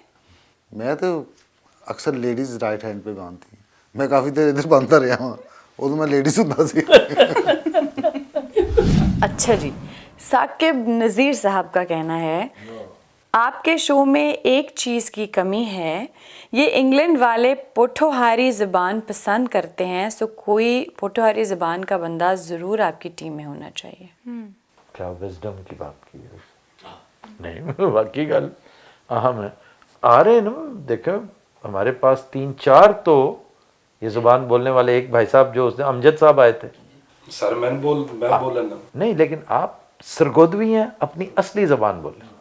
मैं तो अक्सर लेडीज राइट हैंड पे बांधती हैं मैं काफ़ी देर इधर बांधता रहा हूँ उदों मैं लेडीज ਹੁੰਦਾ ਸੀ अच्छा जी, साकिब नज़ीर साहब का कहना है आपके शो में एक चीज़ की कमी है, ये इंग्लैंड वाले पोठोहारी ज़बान पसंद करते हैं, सो कोई पोठोहारी ज़बान का बंदा ज़रूर आपकी टीम में होना चाहिए। क्या विजडम की बात की है। नहीं वाकई गल अहम है। आ रहे हैं ना देखो हमारे पास 3-4 तो ये ज़ुबान बोलने वाले एक भाई साहब जो उसने अमजद साहब आए थे। सर मैं बोल लेना। नहीं लेकिन आप सरगोदवी हैं अपनी असली ज़बान बोले।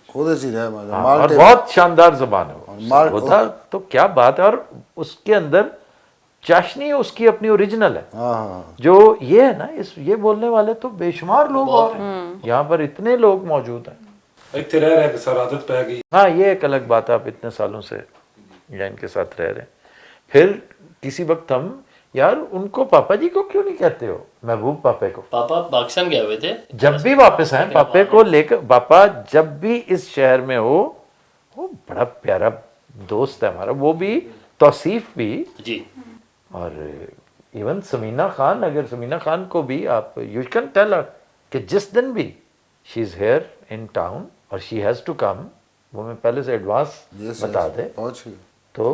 ਉਹਦੇ ਸੀ ਰਹਿ ਮਜ਼ਾ और माल्टे बहुत शानदार ज़बान है वो। माल- सरगोदा तो क्या बात है। और उसके अंदर चाशनी उसकी अपनी ओरिजिनल है। हाँ हाँ जो ये है ना इस ये बोलने वाले तो बेशुमार लोग और यहाँ पर इतने लोग मौजूद हैं। ਇੱਥੇ ਰਹਿ ਰਹਿ ਕੇ सर आदत पै गई। हाँ ये एक अलग बात है आप इतने सालों से या इनके साथ रह रहे हैं। फिर किसी वक्त हम यार उनको पापा जी को क्यों नहीं कहते हो महबूब पापे को। पापा पाकिस्तान गए हुए थे। जब भी वापस आए पापे को लेकर पापा जब भी इस शहर में हो वो बड़ा प्यारा दोस्त है हमारा वो भी तौसीफ भी जी और इवन समीना खान अगर समीना खान को भी आप यू कैन टेल हर कि जिस दिन भी she is here in town और शी हैज़ टू कम वो मैं पहले से एडवांस Yes, बता yes, दे बहुत अच्छी तो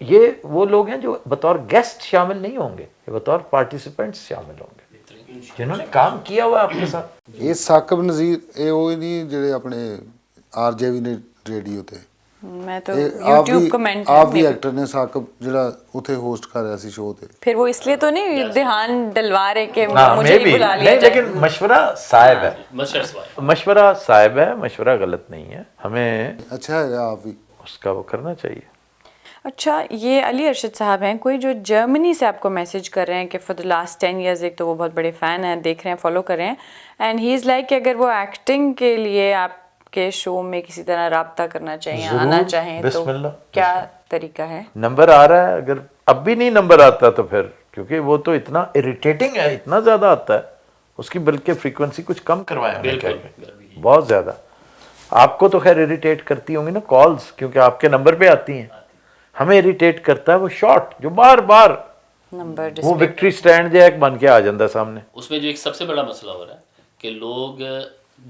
ये वो लोग हैं जो बतौर गेस्ट शामिल नहीं होंगे ये बतौर पार्टिसिपेंट्स शामिल होंगे जिन्होंने काम किया हुआ है आपके साथ। ਇਹ ਸਾਕਿਬ ਨਜ਼ੀਰ ਇਹ ਉਹ ਹੀ ਨਹੀਂ ਜਿਹੜੇ ਆਪਣੇ ਆਰਜੇਵੀ ਨੇ ਰੇਡੀਓ ਤੇ मैं तो ਇਹ ਆਪ YouTube ਵੀ कमेंट ਆਪ ਵੀ ਐਕਟਰ ਨੇ ਸਾਕਿਬ ਜਿਹੜਾ ਉੱਥੇ ਹੋਸਟ ਕਰ ਰਿਹਾ ਸੀ ਸ਼ੋਅ ਤੇ फिर वो इसलिए तो नहीं ध्यान डलवा रहे कि हाँ, मुझे मैं ही भी बुला लिया नहीं जाए। लेकिन मशवरा साहिब है मशर सवाई। मशवरा साहिब है मशवरा गलत नहीं है हमें अच्छा है आप भी उसका वो करना चाहिए। अच्छा ये अली अरशद साहब हैं कोई जो जर्मनी से आपको मैसेज कर रहे हैं कि फॉर द लास्ट 10 इयर्स एक तो वो बहुत बड़े फ़ैन हैं देख रहे हैं फॉलो कर रहे हैं एंड ही इज़ लाइक कि अगर वो एक्टिंग के लिए आपके शो में किसी तरह रब्ता करना चाहिए ज़रूर, आना चाहें तो बिस्मिल्लाह, क्या तरीका है? नंबर आ रहा है अगर अब भी नहीं नंबर आता तो फिर क्योंकि वो तो इतना इरिटेटिंग है इतना ज़्यादा आता है उसकी बल्कि फ्रीक्वेंसी कुछ कम करवाएं हमें बिल्कुल, कह के। बिल्कुल। बहुत ज़्यादा आपको तो खैर इरिटेट करती होंगी ना कॉल्स क्योंकि आपके नंबर पे आती हैं हमें इरिटेट करता है वो शॉट जो बार बार नंबर वो विक्ट्री स्टैंड जो एक बन के आ जाता सामने। उसमें जो एक सबसे बड़ा मसला हो रहा है कि लोग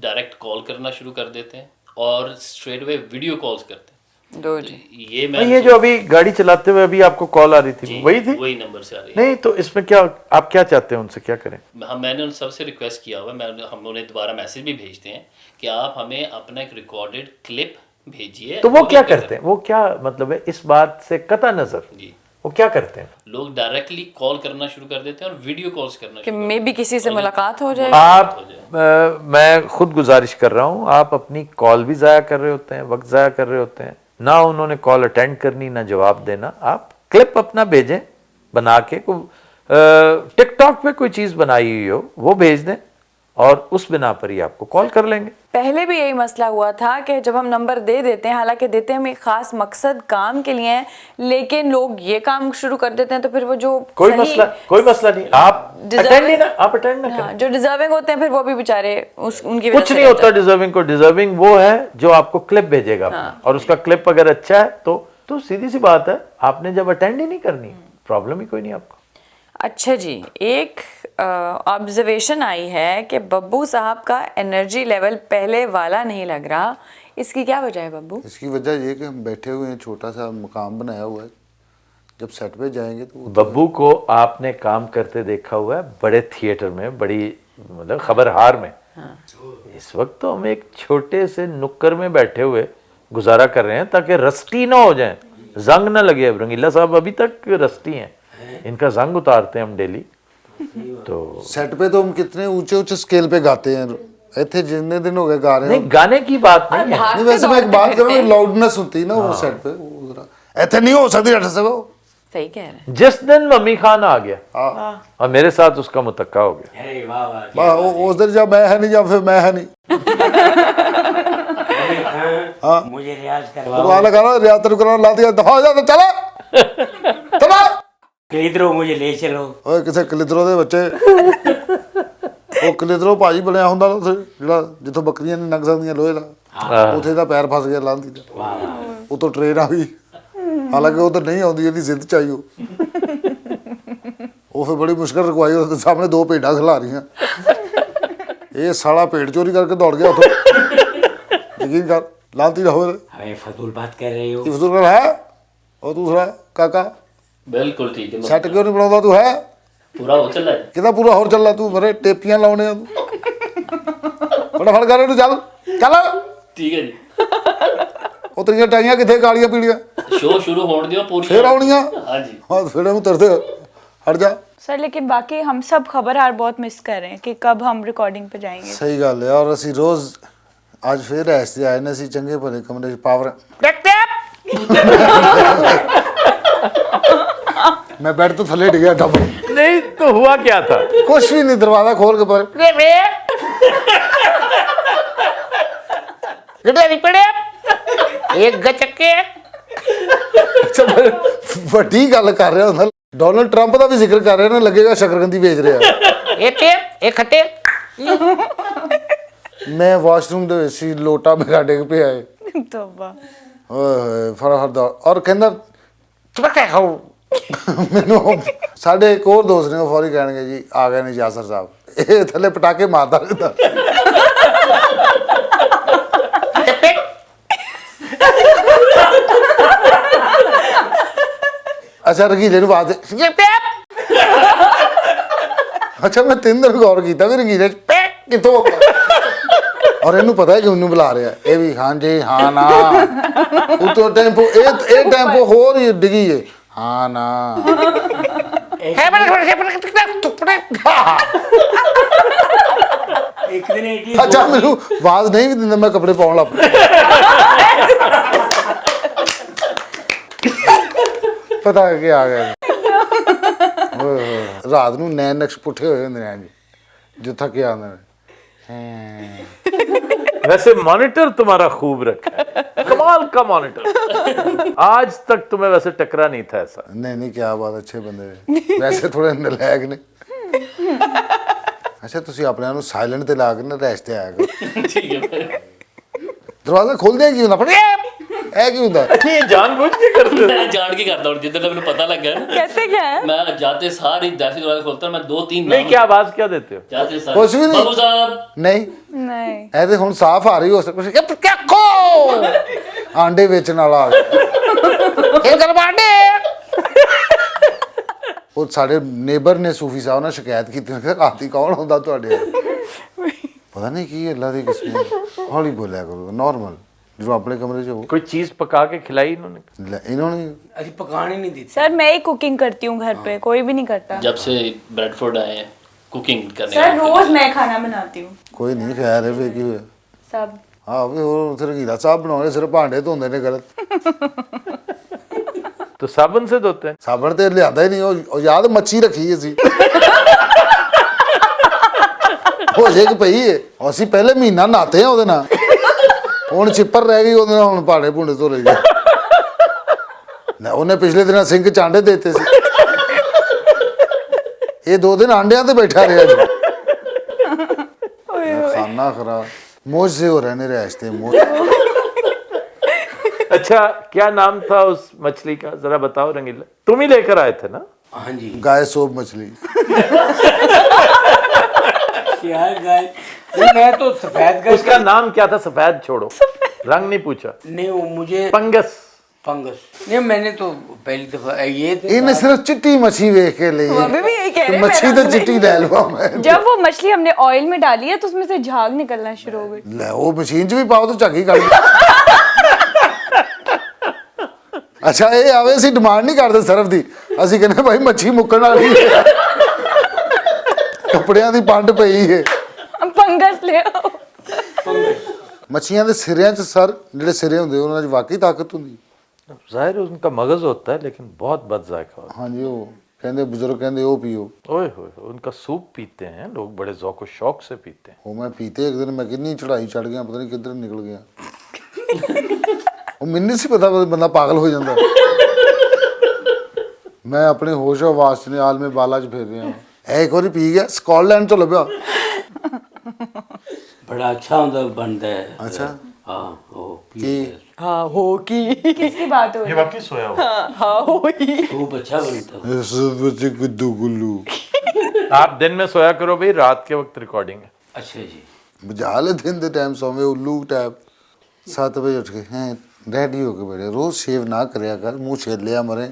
डायरेक्ट कॉल करना शुरू कर देते हैं और स्ट्रेट अवे वीडियो कॉल्स करते हैं। दो जी ये तो मैं ये जो अभी गाड़ी चलाते हुए अभी आपको कॉल आ रही थी जी, वही थी वही नंबर से आ रही है। नहीं तो इसमें क्या आप क्या चाहते हैं उनसे क्या करें। हम मैंने उन सबसे रिक्वेस्ट किया हुआ है हम उन्हें दोबारा मैसेज भी भेजते हैं कि आप हमें अपना एक रिकॉर्डेड क्लिप भेजिए। तो वो क्या भी करते हैं वो क्या मतलब है इस बात से कता नजर जी वो क्या करते हैं। लोग डायरेक्टली कॉल करना शुरू कर देते हैं और वीडियो कॉल्स करना कि शुरू मे भी किसी से मुलाकात हो जाए। आप मैं खुद गुजारिश कर रहा हूँ आप अपनी कॉल भी ज़ाया कर रहे होते हैं वक्त ज़ाया कर रहे होते हैं ना उन्होंने कॉल अटेंड करनी ना जवाब देना आप क्लिप अपना भेजें बना के टिकटॉक पे कोई चीज़ बनाई हुई हो वो भेज दें और उस बिना पर ही आपको कॉल कर लेंगे। पहले भी यही मसला हुआ था कि जब हम नंबर दे देते हैं हालांकि देते हैं हम एक खास मकसद काम के लिए हैं लेकिन लोग ये काम शुरू कर देते हैं तो फिर वो जो कोई मसला नहीं आप अटेंड ही ना आप अटेंड ना हाँ, जो डिजर्विंग होते हैं फिर वो भी बेचारे उनकी कुछ नहीं होता डिजर्विंग को डिजर्विंग वो है जो आपको क्लिप भेजेगा अपना, और उसका क्लिप अगर अच्छा है तो सीधी सी बात है आपने जब अटेंड ही नहीं करनी प्रॉब्लम ही कोई नहीं आपको। अच्छा जी एक ऑब्जर्वेशन आई है कि बब्बू साहब का एनर्जी लेवल पहले वाला नहीं लग रहा इसकी क्या वजह है बब्बू? इसकी वजह ये कि हम बैठे हुए हैं छोटा सा मकाम बनाया हुआ है जब सेट पे जाएंगे तो बब्बू को आपने काम करते देखा हुआ है बड़े थिएटर में बड़ी मतलब खबरहार में। इस वक्त तो हम एक छोटे से नुक्कर में बैठे हुए गुजारा कर रहे हैं ताकि रस्टी ना हो जाए, जंग ना लगे। अब रंगीला साहब अभी तक रस्टी हैं, इनका जंग उतारते हैं हम डेली। तो सेट पे तो हम कितने ऊंचे ऊंचे स्केल पे गाते हैं, इतने जितने दिन हो गए गा रहे हैं। नहीं, गाने की बात नहीं है। नहीं वैसे मैं एक बात कर रहा हूँ, लाउडनेस होती है ना वो सेट पे, वो जरा ऐसे नहीं हो सकती डॉक्टर साहब। सही कह रहे हैं। जिस दिन मम्मी खान आ गया और मेरे साथ उसका मुतक्का हो गया, अरे वाह वाह, उस दिन जब मैं है नहीं जब फिर मैं है नहीं, मुझे रियाज तो करवाओ। वहाँ लगा रहा रियात करा लाती है, दफा हो जा चला चला। कलीद्रो मुझे ले चलो। ਓਏ ਕਿਸੇ ਕਲਿਦਰੋ ਦੇ ਬੱਚੇ, ਉਹ ਕਲਿਦਰੋ ਭਾਜੀ ਬਣਿਆ ਹੁੰਦਾ ਨਾ ਉੱਥੇ ਜਿਹੜਾ ਜਿੱਥੋਂ ਬੱਕਰੀਆਂ ਨਹੀਂ ਲੰਘ ਸਕਦੀਆਂ ਲੋਹੇ ਦਾ, ਉੱਥੇ ਦਾ ਪੈਰ ਫਸ ਗਿਆ ਲਾਂਦੀ ਦਾ, ਉਤੋਂ ਟ੍ਰੇਨ ਆ ਗਈ, ਹਾਲਾਂਕਿ ਉਧਰ ਨਹੀਂ ਆਉਂਦੀ, ਇਹਦੀ ਜ਼ਿੱਦ ਚ ਆਈ ਉਹ ਫਿਰ ਬੜੀ ਮੁਸ਼ਕਲ ਰਕਵਾਈ, ਉਹਦੇ ਸਾਹਮਣੇ ਦੋ ਭੇਡਾਂ ਖਿਲਾ ਰਹੀਆਂ, ਇਹ ਸਾਲਾ ਭੇਡ ਚੋਰੀ ਕਰਕੇ ਦੌੜ ਗਿਆ ਉੱਥੋਂ, ਯਕੀਨ ਕਰ ਲਾਂਤੀ ਦਾ ਹੋਵੇ। अरे फजूल बात कर रहे हो। ਕੀ ਫਜ਼ੂਲ ਹੈ ਉਹ ਦੂਸਰਾ ਕਾਕਾ बिल्कुल ठीक है, ਸੈੱਟ ਕਿਉਂ ਨਹੀਂ ਬਣਾਉਂਦਾ ਤੂੰ, ਹੈ पूरा हो चल रहा है। ਕਿਹਦਾ ਪੂਰਾ ਹੋਰ ਚੱਲਾ ਤੂੰ, ਮਰੇ ਟੇਪੀਆਂ ਲਾਉਣੇ ਆ ਤੂੰ, ਫਟਾਫਟ ਕਰ ਇਹਨੂੰ, ਚੱਲ ਚੱਲ। ठीक है जी, ਉਹ ਤੇਰੀਆਂ ਟਾਈਆਂ ਕਿੱਥੇ ਕਾਲੀਆਂ ਪੀਲੀਆਂ, शो शुरू होने दियो पूरी। ਫੇਰ ਆਉਣੀਆਂ, हाँ जी, ਹਾਂ ਫਿਰ ਇਹਨੂੰ ਤਰਦੇ ਹਟ ਜਾ। सर लेकिन बाकी हम सब खबरहार बहुत मिस कर रहे हैं कि कब हम रिकॉर्डिंग पे जाएंगे। ਸਹੀ ਗੱਲ ਹੈ, ਔਰ ਅਸੀਂ ਰੋਜ਼ ਅੱਜ ਫੇਰ ਐਸੇ ਆਏ ਨੇ, ਅਸੀਂ ਚੰਗੇ ਭਲੇ ਕਮਰੇ 'ਚ ਪਾਵਰ, ਮੈਂ ਬੈੱਡ ਤੋਂ ਥੱਲੇ ਡਿੱਗਿਆ ਡੱਬ, नहीं तो हुआ क्या था? ਕੁਛ ਵੀ ਨਹੀਂ, ਦਰਵਾਜ਼ਾ ਖੋਲ ਕੇ ਪਰ ਅੱਛਾ, ਮੈਂ ਵੱਡੀ ਗੱਲ ਕਰ ਰਿਹਾ ਹੁੰਦਾ, ਡੋਨਲਡ ਟਰੰਪ ਦਾ ਵੀ ਜ਼ਿਕਰ ਕਰ ਰਿਹਾ ਨਾ, ਲੱਗੇਗਾ ਸ਼ਕਰਕੰਦੀ ਵੇਚ ਰਿਹਾ। ਮੈਂ ਵਾਸ਼ਰੂਮ ਦੇ ਵਿੱਚ ਸੀ, ਲੋਟਾ ਮੇਰਾ ਡਿੱਗ ਪਿਆ ਹੈ, तौबा। ਓਏ ਹੋਏ ਫਟਾਫਟ ਦੌੜ, ਔਰ ਕਹਿੰਦਾ ਚਪਕੇ ਖਾਓ ਮੈਨੂੰ। ਸਾਡੇ ਇੱਕ ਹੋਰ ਦੋਸਤ ਨੇ, ਉਹ ਫੌਰੀ ਕਹਿਣਗੇ ਜੀ ਆ ਗਏ ਨੇ ਯਾਸਰ ਸਾਹਿਬ, ਇਹ ਥੱਲੇ ਪਟਾਕੇ ਮਾਰਦਾ ਰਹਿੰਦਾ। ਅੱਛਾ ਰੰਗੀਲੇ ਨੂੰ ਆਵਾਜ਼ ਦੇ, ਅੱਛਾ ਮੈਂ 3 ਦਿਨ ਗੌਰ ਕੀਤਾ ਵੀ ਰੰਗੀਲੇ ਚ ਪੈਕ ਕਿੱਥੋਂ ਹੋ ਗਿਆ, ਔਰ ਇਹਨੂੰ ਪਤਾ ਹੈ ਕਿ ਉਹਨੂੰ ਬੁਲਾ ਰਿਹਾ, ਇਹ ਵੀ ਹਾਂ ਜੀ ਹਾਂ ਨਾ, ਉਤੋਂ ਟੈਂਪੋ ਇਹ ਟੈਂਪੋ ਹੋਰ ਹੀ ਡਿੱਗੀ ਹੈ, ਹਾਂ ਨਾ। एक दिन एटी ਅੱਛਾ ਮੈਨੂੰ ਆਵਾਜ਼ ਨਹੀਂ ਵੀ ਦਿੰਦਾ, ਮੈਂ ਕੱਪੜੇ ਪਾਉਣ ਲੱਗ ਪਿਆ, ਪਤਾ ਕਿ ਆ ਗਿਆ। ਓਏ ਹੋਏ, ਰਾਤ ਨੂੰ ਨੈਣ ਨਕਸ਼ ਪੁੱਠੇ ਹੋਏ ਹੁੰਦੇ ਨੇ ਜੀ, ਜੋ ਥੱਕੇ ਆਉਂਦੇ ਨੇ। वैसे मॉनिटर तुम्हारा खूब रखा है, कमाल का मॉनिटर, आज तक तुम्हें वैसे टकरा नहीं था ऐसा। नहीं नहीं क्या बात, अच्छे बंदे ने, वैसे थोड़े नलायक ने। अच्छा ਤੁਸੀਂ ਆਪਣੇ ਨੂੰ ਸਾਇਲੈਂਟ ਤੇ ਲਾ ਕੇ ਨਾ ਰੈਸਟ ਤੇ ਆਇਆ ਕਰੋ। ठीक है। ਦਰਵਾਜ਼ਾ ਖੋਲਦੇ ਕੀ ਹੁੰਦਾ, ਫਟ ਇਹ ਕੀ ਹੁੰਦਾ, ये जानबूझ के करते हो? मैं जान के करता हूँ, जितना मैंने पता लगा है, कहते क्या है? मैं जाते सारी दहशत दरवाजा खोलता हूँ, मैं 2-3 नहीं, क्या आवाज क्या देते हो? जाते सारी कुछ भी नहीं। बाबू साहब, ਨਹੀਂ नहीं ਇਹ ਤੇ ਹੁਣ ਸਾਫ਼ ਆ ਰਹੀ ਹੋ ਸਕਦੀ, ਕਿਆ ਖੋ ਆਂਡੇ ਵੇਚਣ ਵਾਲਾ ਆ ਗਿਆ, ਇਹ ਕਰ ਬਾਂਡੇ। ਉਹ ਸਾਡੇ ਨੇਬਰ ਨੇ ਸੂਫੀ ਸਾਹਿਬ ਨਾਲ ਸ਼ਿਕਾਇਤ ਕੀਤੀ, ਮੈਂ ਕਿਹਾ ਰਾਤੀ ਕੌਣ ਹੁੰਦਾ ਤੁਹਾਡੇ, ਪਤਾ ਨਹੀਂ ਕੀ ਅੱਲਾ ਦੀ ਕਿਸਮਤ, ਹੌਲੀ ਬੋਲਿਆ ਕਰੋ ਨਾਰਮਲ, ਜਦੋਂ ਆਪਣੇ ਕਮਰੇ 'ਚ ਹੋ। कोई चीज पका के खिलाई इन्होंने? ਲੈ, ਇਹਨਾਂ ਨੇ अभी पकाने नहीं दी। सर मैं ही कुकिंग करती हूँ घर पे, कोई भी नहीं करता। जब से ब्रेडफोर्ड आए हैं कुकिंग करने सर का रोज मैं खाना बनाती हूँ ਕੋਈ ਨਹੀਂ ਖੈਰ ਹੈ, ਫੇਰ ਕੀ ਹੋਇਆ। सब। ਹਾਂ ਵੀ ਹੋਰ ਉੱਥੇ ਰੰਗੀਲਾ ਸਾਹਿਬ ਬਣਾਉਣੇ, ਸਿਰ ਭਾਂਡੇ ਧੋਂਦੇ ਨੇ ਗਲਤ, तो साबुन से धोते हैं? ਸਾਬਣ ਤੇ ਲਿਆਂਦਾ ਹੀ ਨਹੀਂ, ਉਹ ਯਾਦ ਮੱਛੀ ਰੱਖੀ ਅਸੀਂ, ਹੋ ਜੇ ਕਿ ਪਈ ਏ, ਅਸੀਂ ਪਹਿਲੇ ਮਹੀਨਾ ਨਹਾਤੇ ਆ ਉਹਦੇ ਨਾਲ, ਹੁਣ ਚਿੱਪਰ ਰਹਿ ਗਈ ਉਹਦੇ ਨਾਲ, ਹੁਣ ਭਾਂਡੇ ਭੁੰਡੇ ਧੋ ਲਈ। ਨਾ ਉਹਨੇ ਪਿਛਲੇ ਦਿਨਾਂ ਸਿੰਕ ਚ ਆਂਡੇ ਦੇਤੇ ਸੀ, ਇਹ 2 ਦਿਨ ਆਂਡਿਆਂ ਤੇ ਬੈਠਾ ਰਿਹਾ ਜੀ। ਖਾਨਾ ਖਰਾਬ, ਮੋਜ से हो रहे ने रिश्ते मोज। अच्छा, क्या नाम था उस मछली का, जरा बताओ रंगीला, तुम ही लेकर आए थे ना? हाँ जी, गाय सोप मछली, क्या गाय, मैं तो सफेद गाय। उसका नाम क्या था? सफेद छोड़ो, रंग नहीं पूछा। नहीं वो मुझे पंगस। फंगस नहीं, मैंने तो पहली दफा ये थे ਇਹਨੇ ਸਿਰਫ ਚਿੱਟੀ ਮੱਛੀ ਵੇਖ ਕੇ ਲਈ वो अभी भी यही कह रहे हैं ਮੱਛੀ ਤਾਂ ਚਿੱਟੀ ਲੈ ਲਵਾ ਮੈਂ जब वो मछली हमने ऑयल में डाली है तो उसमें से झाग निकलना शुरू हो गई। ਲੈ ਉਹ ਮਸ਼ੀਨ 'ਚ ਵੀ ਪਾਓ ਤਾਂ ਝੱਗੀ ਕੱਢ ਅੱਛਾ ਇਹ ਆਵੇ ਅਸੀਂ ਡਿਮਾਂਡ ਨਹੀਂ ਕਰਦੇ ਸਰਫ ਦੀ, ਅਸੀਂ ਕਹਿੰਦੇ ਭਾਈ ਮੱਛੀ ਮੁੱਕਣ ਵਾਲੀ ਹੈ, ਕੱਪੜਿਆਂ ਦੀ ਪੰਡ ਪਈ ਹੈ। हम फंगस ले आओ। ਮੱਛੀਆਂ ਦੇ ਸਿਰਿਆਂ 'ਚ ਸਰ ਜਿਹੜੇ ਸਿਰੇ ਹੁੰਦੇ ਉਹਨਾਂ 'ਚ ਵਾਕਈ ਤਾਕਤ ਹੁੰਦੀ। ज़ाहिर है उनका मगज़ होता है लेकिन बहुत बद जायका होता ਹਾਂਜੀ ਉਹ ਕਹਿੰਦੇ ਬਜ਼ੁਰਗ ਕਹਿੰਦੇ ਉਹ ਪੀਓ। है। ओए होए उनका सूप पीते हैं लोग, बड़े ज़ौक़ व शौक़ से पीते हैं। ਉਹ ਮੈਂ ਪੀਤੇ ਇੱਕ ਦਿਨ ਮੈਂ ਕਿੰਨੀ ਚੜਾਈ ਚੜ ਗਿਆ, ਪਤਾ ਨਹੀਂ ਕਿੱਧਰ ਨਿਕਲ ਗਿਆ। ਉਹ ਮੈਨੂੰ ਨਹੀਂ ਸੀ ਪਤਾ ਬੰਦਾ ਪਾਗਲ ਹੋ ਜਾਂਦਾ। ਮੈਂ ਆਪਣੇ ਹੋਸ਼ ਆਵਾਜ਼ 'ਚ ਨੇ ਆਲਮੇ ਬਾਲਾ 'ਚ ਫੇਰ ਰਿਹਾ। ਇਹ ਇੱਕ ਵਾਰੀ ਪੀ ਗਿਆ, ਸਕਾਟਲੈਂਡ ਤੋਂ ਲੱਭਿਆ। बड़ा अच्छा होता बनता है। अच्छा। हाँ वो ਕੀ हाँ होगी। किसकी बात हो रही ये है? वाकई सोया हुआ हाँ होगी। सूप अच्छा बनता है। ਇਸ ਵਿੱਚ ਗੁੱਦੂ ਗੁੱਲੂ आप दिन में सोया करो भाई, रात के वक्त रिकॉर्डिंग है। अच्छा जी। ਬੁਝਾ ਲੈ ਦਿਨ ਦੇ ਟਾਈਮ ਸੌਵੇਂ ਉੱਲੂ ਟਾਈਪ 7 ਵਜੇ ਉੱਠ ਕੇ ਹੈ ਰੈਡੀ ਹੋ ਕੇ ਬੈਠੇ। ਰੋਜ਼ ਸ਼ੇਵ ਨਾ ਕਰਿਆ ਕਰ, ਮੂੰਹ ਛੇਲਿਆ ਮਰੇ,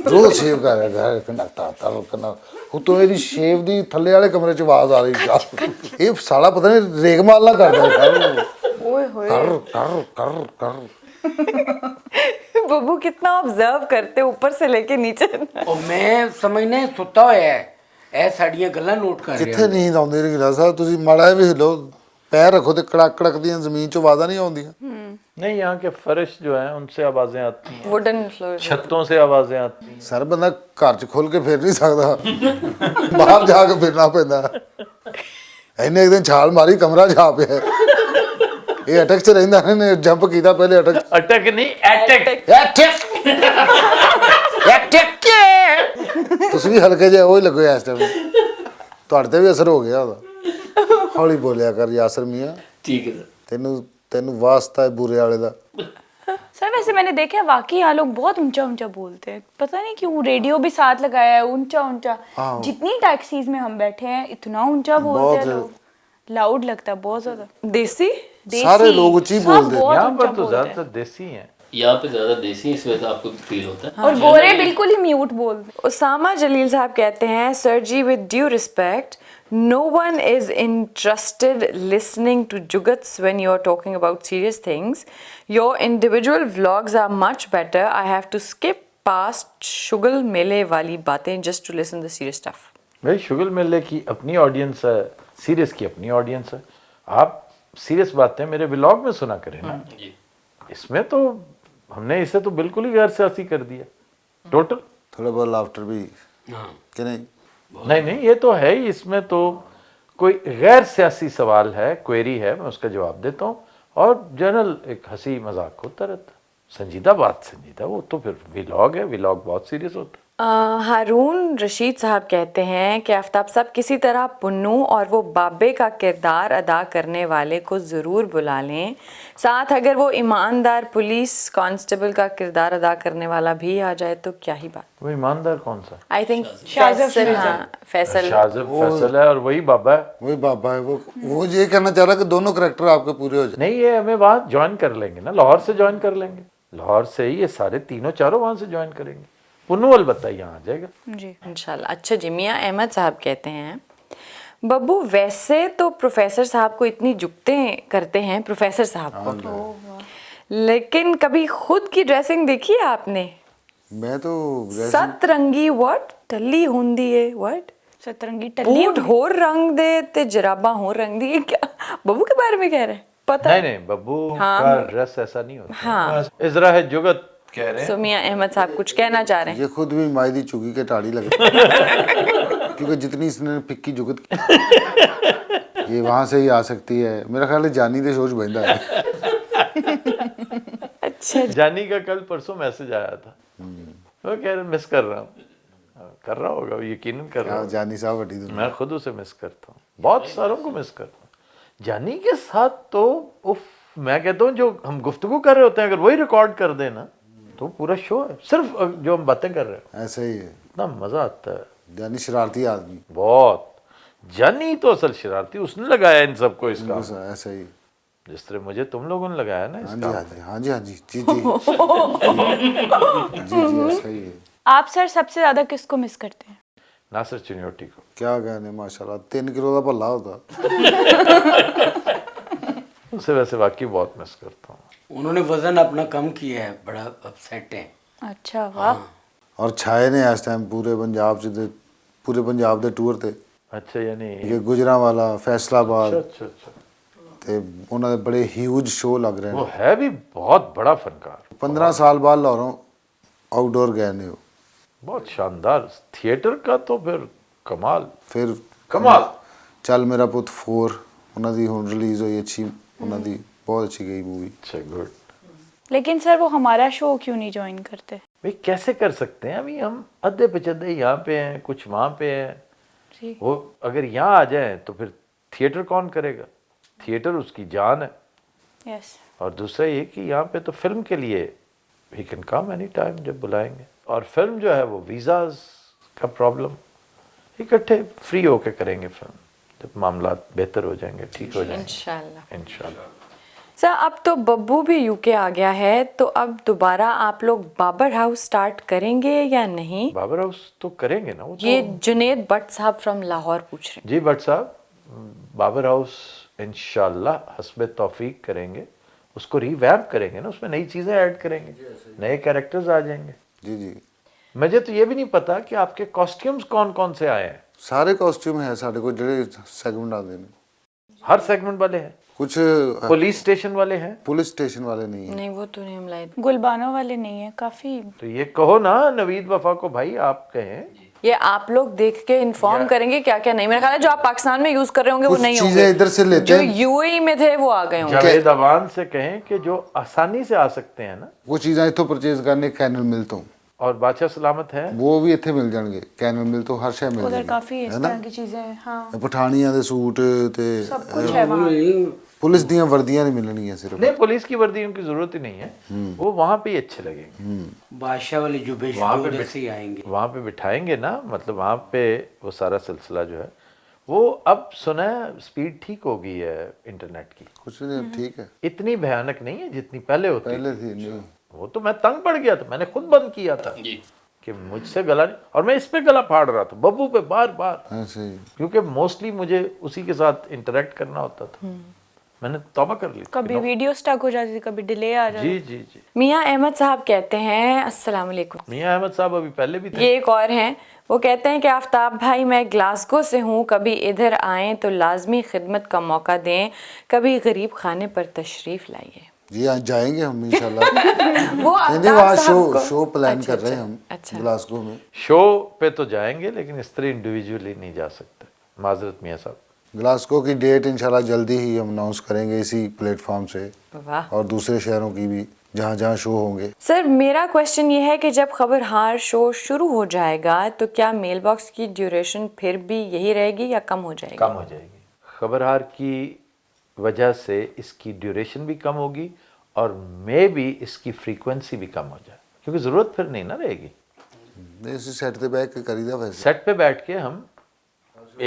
ਰੋਜ਼ ਸ਼ੇਵ ਕਰਿਆ ਕਰ। ਕਨਾਟਾ ਕਨਾ ਉਤੋਂ ਇਹਦੀ ਸ਼ੇਵ ਦੀ ਥੱਲੇ ਵਾਲੇ ਕਮਰੇ 'ਚ ਆਵਾਜ਼ ਆ ਰਹੀ। ਇਹ ਸਾਲਾ ਪਤਾ ਨਹੀਂ ਰੇਗਮਾਲ ਨਾ ਕਰਦਾ ਕਰ ओए होए। ਕਰ ਕਰ ਕਰ ਕਰ। बब्बू कितना ऑब्जर्व करते ऊपर से लेके नीचे। और मैं समझने सुता हुआ है ਇਹ ਸਾਡੀਆਂ ਗੱਲਾਂ ਨੋਟ ਕਰ ਰਿਹਾ। ਕਿੱਥੇ ਨੀਂਦ ਆਉਂਦੀ ਰਹੀ ਗਿਲਾ ਸਾਹਿਬ, ਤੁਸੀਂ ਮਾੜਾ ਜਿਹਾ ਵੀ ਹਿੱਲੋ, ਪੈਰ ਰੱਖੋ ਤੇ ਕੜਕ ਕੜਕ ਦੀਆਂ ਜ਼ਮੀਨ 'ਚੋਂ ਆਵਾਜ਼ਾਂ ਨਹੀਂ ਆਉਂਦੀਆਂ। नहीं, यहाँ के फर्श जो हैं उनसे आवाज़ें आती हैं, वुडन फ्लोर। छतों से आवाज़ें आती हैं। ਸਰ ਬੰਦਾ ਘਰ 'ਚ ਖੁੱਲ ਕੇ ਫਿਰ ਨਹੀਂ ਸਕਦਾ, ਬਾਹਰ ਜਾ ਕੇ ਫਿਰਨਾ ਪੈਂਦਾ। ਇਹਨੇ ਇੱਕ ਦਿਨ ਛਾਲ ਮਾਰੀ, ਕਮਰਾ ਛਾ ਪਿਆ। ਇਹ ਅਟਕ 'ਚ ਰਹਿੰਦਾ, ਇਹਨੇ ਜੰਪ ਕੀਤਾ ਪਹਿਲੇ ਅਟਕ अटक नहीं, अटक। ਤੁਸੀਂ ਵੀ ਹਲਕੇ ਜਿਹਾ ਉਹ ਹੀ ਲੱਗੋ ਇਸ ਟਾਈਮ, ਤੁਹਾਡੇ ਤੇ ਵੀ ਅਸਰ ਹੋ ਗਿਆ ਉਹਦਾ। ਹੌਲੀ ਬੋਲਿਆ ਕਰ ਯਾਸਰ ਮੀਆਂ, ठीक है सर। ਤੈਨੂੰ ਵਾਸਤਾ ਹੈ ਬੁਰੇ ਵਾਲੇ ਦਾ। सर वैसे मैंने देखा है वाकई यहाँ लोग बहुत ऊंचा ऊंचा बोलते हैं, पता नहीं क्यों। रेडियो भी साथ लगाया है, ऊंचा ऊंचा। हाँ। जितनी टैक्सीज में हम बैठे हैं इतना ऊंचा बोलते हैं बहुत। लोग, लाउड लगता है बहुत ज्यादा। देसी। सारे लोग ऊंची सब बोलते हैं। बहुत यहाँ ऊंचा पर तो बोलते हैं। ज़्यादातर देसी हैं। यहाँ पे ज़्यादा देसी, इस वजह से आपको फील होता है। और गोरे बिल्कुल ही म्यूट बोलते हैं। उसामा जलील साहब कहते हैं, sir ji with due respect, no one is interested listening to Jugats when you're talking about serious things. Your individual vlogs are much better. I have to skip past शुगल मेले वाली बातें just to listen the serious stuff. भाई शुगल मेले की अपनी audience है, serious की अपनी ऑडियंस है। आप सीरियस बातें मेरे व्लॉग में सुना करें ना। जी। इसमें तो हमने इसे तो बिल्कुल ही गैर सियासी कर दिया टोटल। थोड़ा बहुत लाफ्टर भी हाँ। कि नहीं? नहीं नहीं, ये तो है ही। इसमें तो कोई गैर सियासी सवाल है, क्वेरी है, मैं उसका जवाब देता हूँ, और जनरल एक हंसी मजाक होता रहता है। संजीदा बात संजीदा, वो तो फिर व्लॉग है, व्लॉग बहुत सीरियस होता है। हारून रशीद साहब कहते हैं कि आफ्ताब साहब किसी तरह पुन्नू और वो बाबे का किरदार अदा करने वाले को ज़रूर बुला लें, साथ अगर वो ईमानदार पुलिस कांस्टेबल का किरदार अदा करने वाला भी आ जाए तो क्या ही बात। वो ईमानदार कौन सा? I think Shahzeb Faisal. हाँ फैसल। शाहज़ब फैसल है और वही बाबा है। वही बाबा है। वो ये कहना चाह रहा है कि दोनों करेक्टर आपके पूरे हो जाए। नहीं, ये हमें वहाँ ज्वाइन कर लेंगे ना, लाहौर से ज्वाइन कर लेंगे। लाहौर से ही ये सारे तीनों चारों वहाँ से ज्वाइन करेंगे। पुन्नू अलबत्ता यहाँ आ जाएगा जी इंशाल्लाह। अच्छा जी, मियाँ अहमद साहब कहते हैं, बब्बू वैसे तो प्रोफेसर साहब को इतनी जुगते करते हैं प्रोफेसर साहब को, लेकिन कभी खुद की ड्रेसिंग देखी है आपने? मैं तो सतरंगी वर्ड टल्ली हुंदी है वर्ड सतरंगी टल्ली बूट होर रंग दे ते जराबा होर रंग दी। क्या बब्बू के बारे में कह रहे हैं? पता नहीं नहीं, बब्बू हाँ। का ड्रेस ऐसा नहीं होता। हाँ। इजरा है जुगत कह रहे हैं। सो मियाँ अहमद साहब कुछ कहना चाह रहे हैं? ये खुद भी मायदी चुकी के टाड़ी लगता है क्योंकि जितनी इसने फिक्की जुगत की, ये वहां से ही आ सकती है। मेरा ख्याल है जानी दे सोच बंदा है। अच्छा जानी का कल परसों मैसेज आया था, वो कह रहे मिस कर रहा हूँ। कर रहा होगा, यकीनन कर रहा हाँ, हूँ। जानी साहब वड्डी दुनिया। मैं खुद उसे मिस करता हूँ, बहुत सारों को मिस करता हूँ। जानी के साथ तो उफ, मैं कहता हूँ जो हम गुफ्तगू कर रहे होते हैं अगर वही रिकॉर्ड कर देना तो पूरा शो है। सिर्फ जो हम बातें कर रहे हैं ऐसे ही है। इतना मजा आता है। जानी शरारती आदमी बहुत। जानी तो असल शरारती, उसने लगाया इन सबको इसका। बस ऐसे ही। जिस तरह मुझे तुम लोगों ने लगाया ना इस हाँ जी काम हाँ पे। जी हाँ जी हाँ जी जी जी जी जी ऐसा ही है। आप सर सबसे ज्यादा किसको मिस करते हैं? नासिर चिन्योटी को। क्या कहने माशाल्लाह 3 किलो का भला होता। उसे वैसे वाकई बहुत मिस करता हूँ। उन्होंने वजन अपना कम किया है, बड़ा अपसेट है। अच्छा वाह। और छाए ने इस टाइम पूरे पंजाब च पूरे पंजाब ਦੇ ਟੂਰ ਤੇ अच्छा यानी ਇਹ ਗੁਜਰਾਂਵਾਲਾ ਫੈਸਲਾਬਾਦ अच्छा अच्छा ਤੇ ਉਹਨਾਂ ਦੇ ਬੜੇ ਹਿਊਜ ਸ਼ੋਅ ਲੱਗ ਰਹੇ वो ਨੇ। है भी बहुत बड़ा फनकार, 15 ਸਾਲ ਬਾਅਦ ਲਾਹੌਰੋਂ ਆਊਟਡੋਰ ਗਏ ਨੇ ਉਹ। बहुत शानदार थिएटर का तो फिर कमाल ਫਿਰ कमाल। ਚੱਲ ਮੇਰਾ ਪੁੱਤ 4 ਉਹਨਾਂ ਦੀ ਹੁਣ ਰਿਲੀਜ਼ ਹੋਈ ਅੱਛੀ, ਉਹਨਾਂ ਦੀ ਬਹੁਤ ਅੱਛੀ ਗਈ ਮੂਵੀ। अच्छा गुड। लेकिन सर वो हमारा शो क्यों नहीं ज्वाइन करते? भाई कैसे कर सकते हैं, अभी हम अद्धे पिछड़े यहाँ पे हैं, कुछ वहाँ पे हैं। जी। वो अगर यहाँ आ जाए तो फिर थिएटर कौन करेगा? थिएटर उसकी जान है। यस। और दूसरा ये कि यहाँ पे तो फिल्म के लिए he can come any time जब बुलाएंगे। और फिल्म जो है वो वीज़ाज का प्रॉब्लम, इकट्ठे फ्री होके करेंगे फिल्म जब मामला बेहतर हो जाएंगे, ठीक हो जाएंगे इंशाल्लाह। इंशाल्लाह। सर अब तो बब्बू भी यूके आ गया है, तो अब दोबारा आप लोग बाबर हाउस स्टार्ट करेंगे या नहीं? बाबर हाउस तो करेंगे ना, वो तो ये जुनेद भट्ट साहब फ्रॉम लाहौर पूछ रहे जी भट्ट साहब, बाबर हाउस इंशाल्लाह हस्ब तौफीक करेंगे, उसको रीवैम्प करेंगे ना, उसमें नई चीज़ें ऐड करेंगे, नए कैरेक्टर्स आ जाएंगे। जी जी मुझे तो ये भी नहीं पता कि आपके कॉस्ट्यूम्स कौन कौन से आए हैं। ਸਾਰੇ ਕਾਸਟਿਊਮ ਹੈ ਸਾਡੇ ਕੋਲ ਜਿਹੜੇ ਸੈਗਮੈਂਟ ਆਉਂਦੇ ਨੇ। हर सेगमेंट वाले हैं, ਕੁਝ पुलिस स्टेशन वाले हैं। ਪੁਲਿਸ ਸਟੇਸ਼ਨ ਵਾਲੇ नहीं हैं। है। नहीं वो तो नहीं हम लाए। गुलबानो वाले नहीं है काफी। तो ये कहो ना नवीद वफा को, भाई आप कहें। ये आप लोग देख के इन्फॉर्म करेंगे क्या क्या नहीं। मेरा ख्याल है जो आप पाकिस्तान में यूज कर रहे होंगे वो कुछ नहीं चीजें होंगे, इधर से लेते जो हैं। यूएई में थे वो आ गए होंगे। जावेद अवान से कहें कि जो आसानी से आ सकते हैं ना, ਉਹ ਚੀਜ਼ਾਂ ਇੱਥੋਂ ਪਰਚੇਜ਼ ਕਰਨੇ ਕੈਨਲ ਮਿਲ ਤੋਂ, और बादशाह सलामत है, ਉਹ ਵੀ ਇੱਥੇ ਮਿਲ ਜਾਣਗੇ। ਕੈਨਲ ਮਿਲ ਤੋਂ ਹਰ ਸ਼ੈ ਮਿਲ उधर ਜਾਣਗੇ काफी इस है ना? तरह की चीजें हैं। हाँ ਪਠਾਨੀਆਂ ਦੇ ਸੂਟ ਤੇ सब कुछ है वहाँ। ਪੁਲਿਸ ਦੀਆਂ ਵਰਦੀਆਂ ਨਹੀਂ ਮਿਲਣਗੀਆਂ सिर्फ। नहीं पुलिस की वर्दियों की जरूरत ही नहीं है, वो वहाँ पे ही अच्छे लगेंगे। बादशाह वाले जुबे वहाँ पे उधर से ही आएंगे। वहाँ पे बिठाएंगे ना, मतलब वहाँ पे वो सारा सिलसिला जो है वो अब सुना है स्पीड ठीक हो गई है इंटरनेट की, कुछ नहीं ठीक है, इतनी भयानक नहीं है जितनी पहले होती पहले थी। थी नहीं। वो तो मैं तंग पड़ गया था, मैंने खुद बंद किया था जी। कि मुझसे गला नहीं, और मैं इस पे गला फाड़ रहा था बब्बू पे बार बार, ऐसे ही क्योंकि मोस्टली मुझे उसी के साथ इंटरेक्ट करना होता था। मैंने तौबा कर ली। कभी वीडियो स्टक हो जाती थी, कभी डिले आ जाती। जी जी जी। मियाँ अहमद साहब कहते हैं अस्सलाम वालेकुम। मियाँ अहमद साहब अभी पहले भी थे। ये एक और हैं, वो कहते हैं कि आफ्ताब भाई मैं ग्लासगो से हूँ, कभी इधर आएँ तो लाजमी खिदमत का मौका दें, कभी गरीब खाने पर तशरीफ़ लाइए। जी आज जाएंगे हम इंशाल्लाह। वो नहीं आफ्ताब वहाँ साहब को- शो प्लान अच्छा, कर रहे हैं अच्छा, हम अच्छा। ग्लासगो में। शो पे तो जाएंगे लेकिन इस तरह इंडिविजुअली नहीं जा सकते, माजरत मियाँ साहब। ग्लासगो की डेट इंशाल्लाह जल्दी ही हम अनाउंस करेंगे इसी प्लेटफॉर्म से, वाह। और दूसरे शहरों की भी जहाँ जहाँ शो होंगे। सर मेरा क्वेश्चन ये है कि जब खबर हार शो शुरू हो जाएगा तो क्या मेल बॉक्स की ड्यूरेशन फिर भी यही रहेगी या कम हो जाएगी? कम हो जाएगी। खबरहार की वजह से इसकी ड्यूरेशन भी कम होगी और मे भी इसकी फ्रीक्वेंसी भी कम हो जाए, क्योंकि ज़रूरत फिर नहीं ना रहेगी। नहीं इसी सेट पे बैठ के करीदा वैसे सेट पे बैठ के हम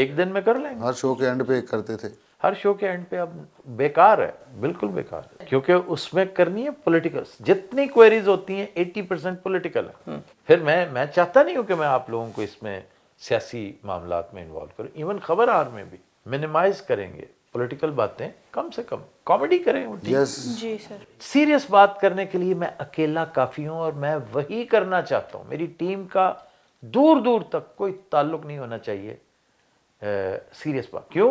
एक दिन में कर लेंगे। हर शो के एंड पे एक करते थे। हर शो के एंड पे अब बेकार है, बिल्कुल बेकार है, क्योंकि उसमें करनी है पॉलिटिकल, जितनी क्वेरीज होती हैं 80% पॉलिटिकल है। फिर मैं चाहता नहीं हूँ कि मैं आप लोगों को इसमें सियासी मामलात में इन्वॉल्व करूँ। इवन खबरहार में भी मिनिमाइज करेंगे पॉलिटिकल बातें, कम से कम कॉमेडी करें। यस जी सर। सीरियस बात करने के लिए मैं अकेला काफ़ी हूँ और मैं वही करना चाहता हूँ। मेरी टीम का दूर दूर तक कोई ताल्लुक नहीं होना चाहिए सीरियस बात। क्यों?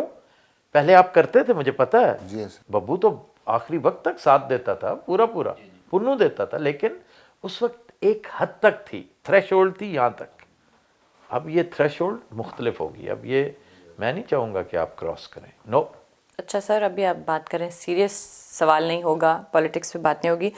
पहले आप करते थे, मुझे पता है। यस बब्बू तो आखिरी वक्त तक साथ देता था, पूरा पूरा पुन्नू देता था, लेकिन उस वक्त एक हद तक थी, थ्रेशोल्ड थी यहाँ तक। अब ये थ्रेशोल्ड मुख्तलिफ होगी। अब ये मैं नहीं चाहूँगा कि आप क्रॉस करें। नो। अच्छा सर अभी आप बात करें, सीरियस सवाल नहीं होगा, पॉलिटिक्स पे बात नहीं होगी,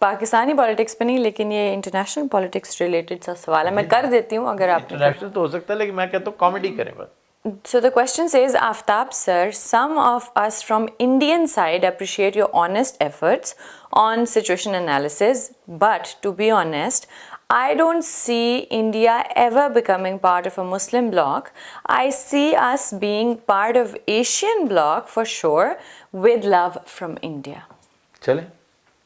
पाकिस्तानी पॉलिटिक्स पे नहीं, लेकिन ये इंटरनेशनल पॉलिटिक्स रिलेटेड सा सवाल है, मैं कर देती हूँ अगर आप। इंटरनेशनल तो हो सकता है, लेकिन मैं कहता हूँ कॉमेडी करें बस। So the question says, Aftab sir, some of us from Indian side appreciate your honest efforts on situation analysis, but to be honest, I don't see India ever becoming part of a Muslim bloc. I see us being part of Asian bloc for sure, with love from India. चलें,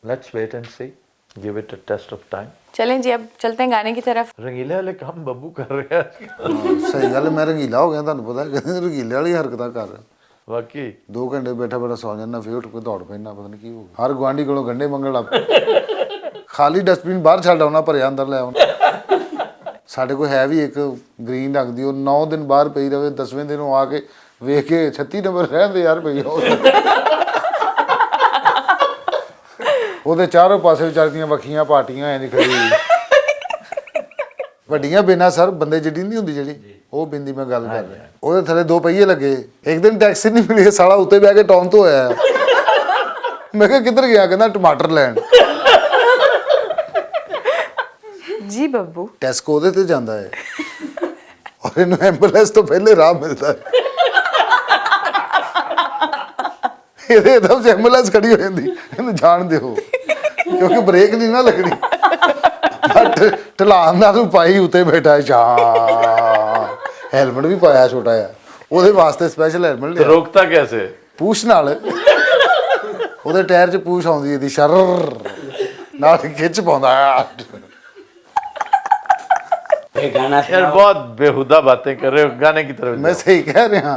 let's wait and see, give it a test of time. चलें जी, अब चलते हैं गाने की तरफ. रंगीले वाले काम बब्बू कर रहे हैं आजकल। ਹਾਂ, ਸਹੀ ਗੱਲ ਹੈ, ਮੈਂ ਰੰਗੀਲਾ ਹੋ ਗਿਆ, ਤੁਹਾਨੂੰ ਪਤਾ ਕਹਿੰਦੇ ਰੰਗੀਲੇ ਵਾਲੀ ਹਰਕਤਾਂ ਕਰ ਰਿਹਾ। वाकई 2 ਘੰਟੇ ਬੈਠਾ ਬੈਠਾ ਸੌ ਜਾਂਦਾ, ਫਿਰ ਉੱਠ ਕੇ ਦੌੜ ਪੈਂਦਾ, ਪਤਾ ਨਹੀਂ ਕੀ ਹੋ ਗਿਆ। ਹਰ ਗੁਆਂਢੀ ਕੋਲੋਂ ਗੰਢੇ ਮੰਗਣ ਲੱਗ ਪਿਆ। ਖਾਲੀ ਡਸਟਬਿਨ ਬਾਹਰ ਛੱਡ ਆਉਣਾ, ਭਰਿਆ ਅੰਦਰ ਲੈ ਆਉਣਾ। ਸਾਡੇ ਕੋਲ ਹੈ ਵੀ ਇੱਕ ਗ੍ਰੀਨ ਰੰਗ ਦੀ, ਉਹ 9 ਦਿਨ ਬਾਹਰ ਪਈ ਰਵੇ, 10ਵੇਂ ਦਿਨ ਉਹ ਆ ਕੇ ਵੇਖ ਕੇ 36 ਨੰਬਰ ਰਹਿੰਦੇ ਯਾਰ ਪਈ ਉਹਦੇ ਚਾਰੋਂ ਪਾਸੇ ਵਿਚਾਰਦੀਆਂ ਵੱਖੀਆਂ ਪਾਰਟੀਆਂ ਐ ਨਹੀਂ ਖੜੀ। ਵੱਡੀਆਂ ਬਿਨਾਂ ਸਰ ਬੰਦੇ ਜਿਹੜੀ ਨਹੀਂ ਹੁੰਦੀ, ਜਿਹੜੀ ਉਹ ਬਿੰਦੀ ਮੈਂ ਗੱਲ ਕਰ ਰਿਹਾ, ਉਹਦੇ ਥੱਲੇ 2 ਪਹੀਏ ਲੱਗੇ। ਇੱਕ ਦਿਨ ਟੈਕਸੀ ਨਹੀਂ ਮਿਲੀ, ਸਾਲਾ ਉੱਤੇ ਬਹਿ ਕੇ ਟੌਨ ਤੋਂ ਆਇਆ। ਮੈਂ ਕਿਹਾ ਕਿੱਧਰ ਗਿਆ? ਕਹਿੰਦਾ ਟਮਾਟਰ ਲੈਣ। जी बब्बू, ਟੈਸਕੋ ਉਹਦੇ ਤੇ ਜਾਂਦਾ ਹੈ ਔਰ ਇਹਨੂੰ ਐਂਬੂਲੈਂਸ ਤੋਂ ਪਹਿਲੇ ਰਾਹ ਮਿਲਦਾ ਹੈ। ਇਹਦੇ ਇੱਕਦਮ ਸੇ ਐਂਬੂਲੈਂਸ ਖੜੀ ਹੋ ਜਾਂਦੀ, ਇਹਨੂੰ ਜਾਣ ਦਿਓ ਕਿਉਂਕਿ ਬ੍ਰੇਕ ਨਹੀਂ ਨਾ ਲੱਗਣੀ। ਬਟ ਢਲਾਨ ਨਾਲ ਨੂੰ ਪਾਈ ਉੱਤੇ ਬੈਠਾ ਸ਼ਾ, ਹੈਲਮਟ ਵੀ ਪਾਇਆ ਛੋਟਾ ਜਿਹਾ, ਉਹਦੇ ਵਾਸਤੇ ਸਪੈਸ਼ਲ ਹੈਲਮਟ तो ਲਿਆ। रोकता कैसे? ਪੂਛ ਨਾਲ, ਉਹਦੇ ਟਾਇਰ 'ਚ ਪੂਛ ਆਉਂਦੀ ਇਹਦੀ, ਸ਼ਰ ਨਾਲ ਖਿੱਚ ਪਾਉਂਦਾ। ये गाना यार सुनाओ। बहुत बेहुदा बातें कर रहे हो, गाने की तरफ ਮੈਂ जाओ। ਸਹੀ ਕਹਿ ਰਿਹਾ।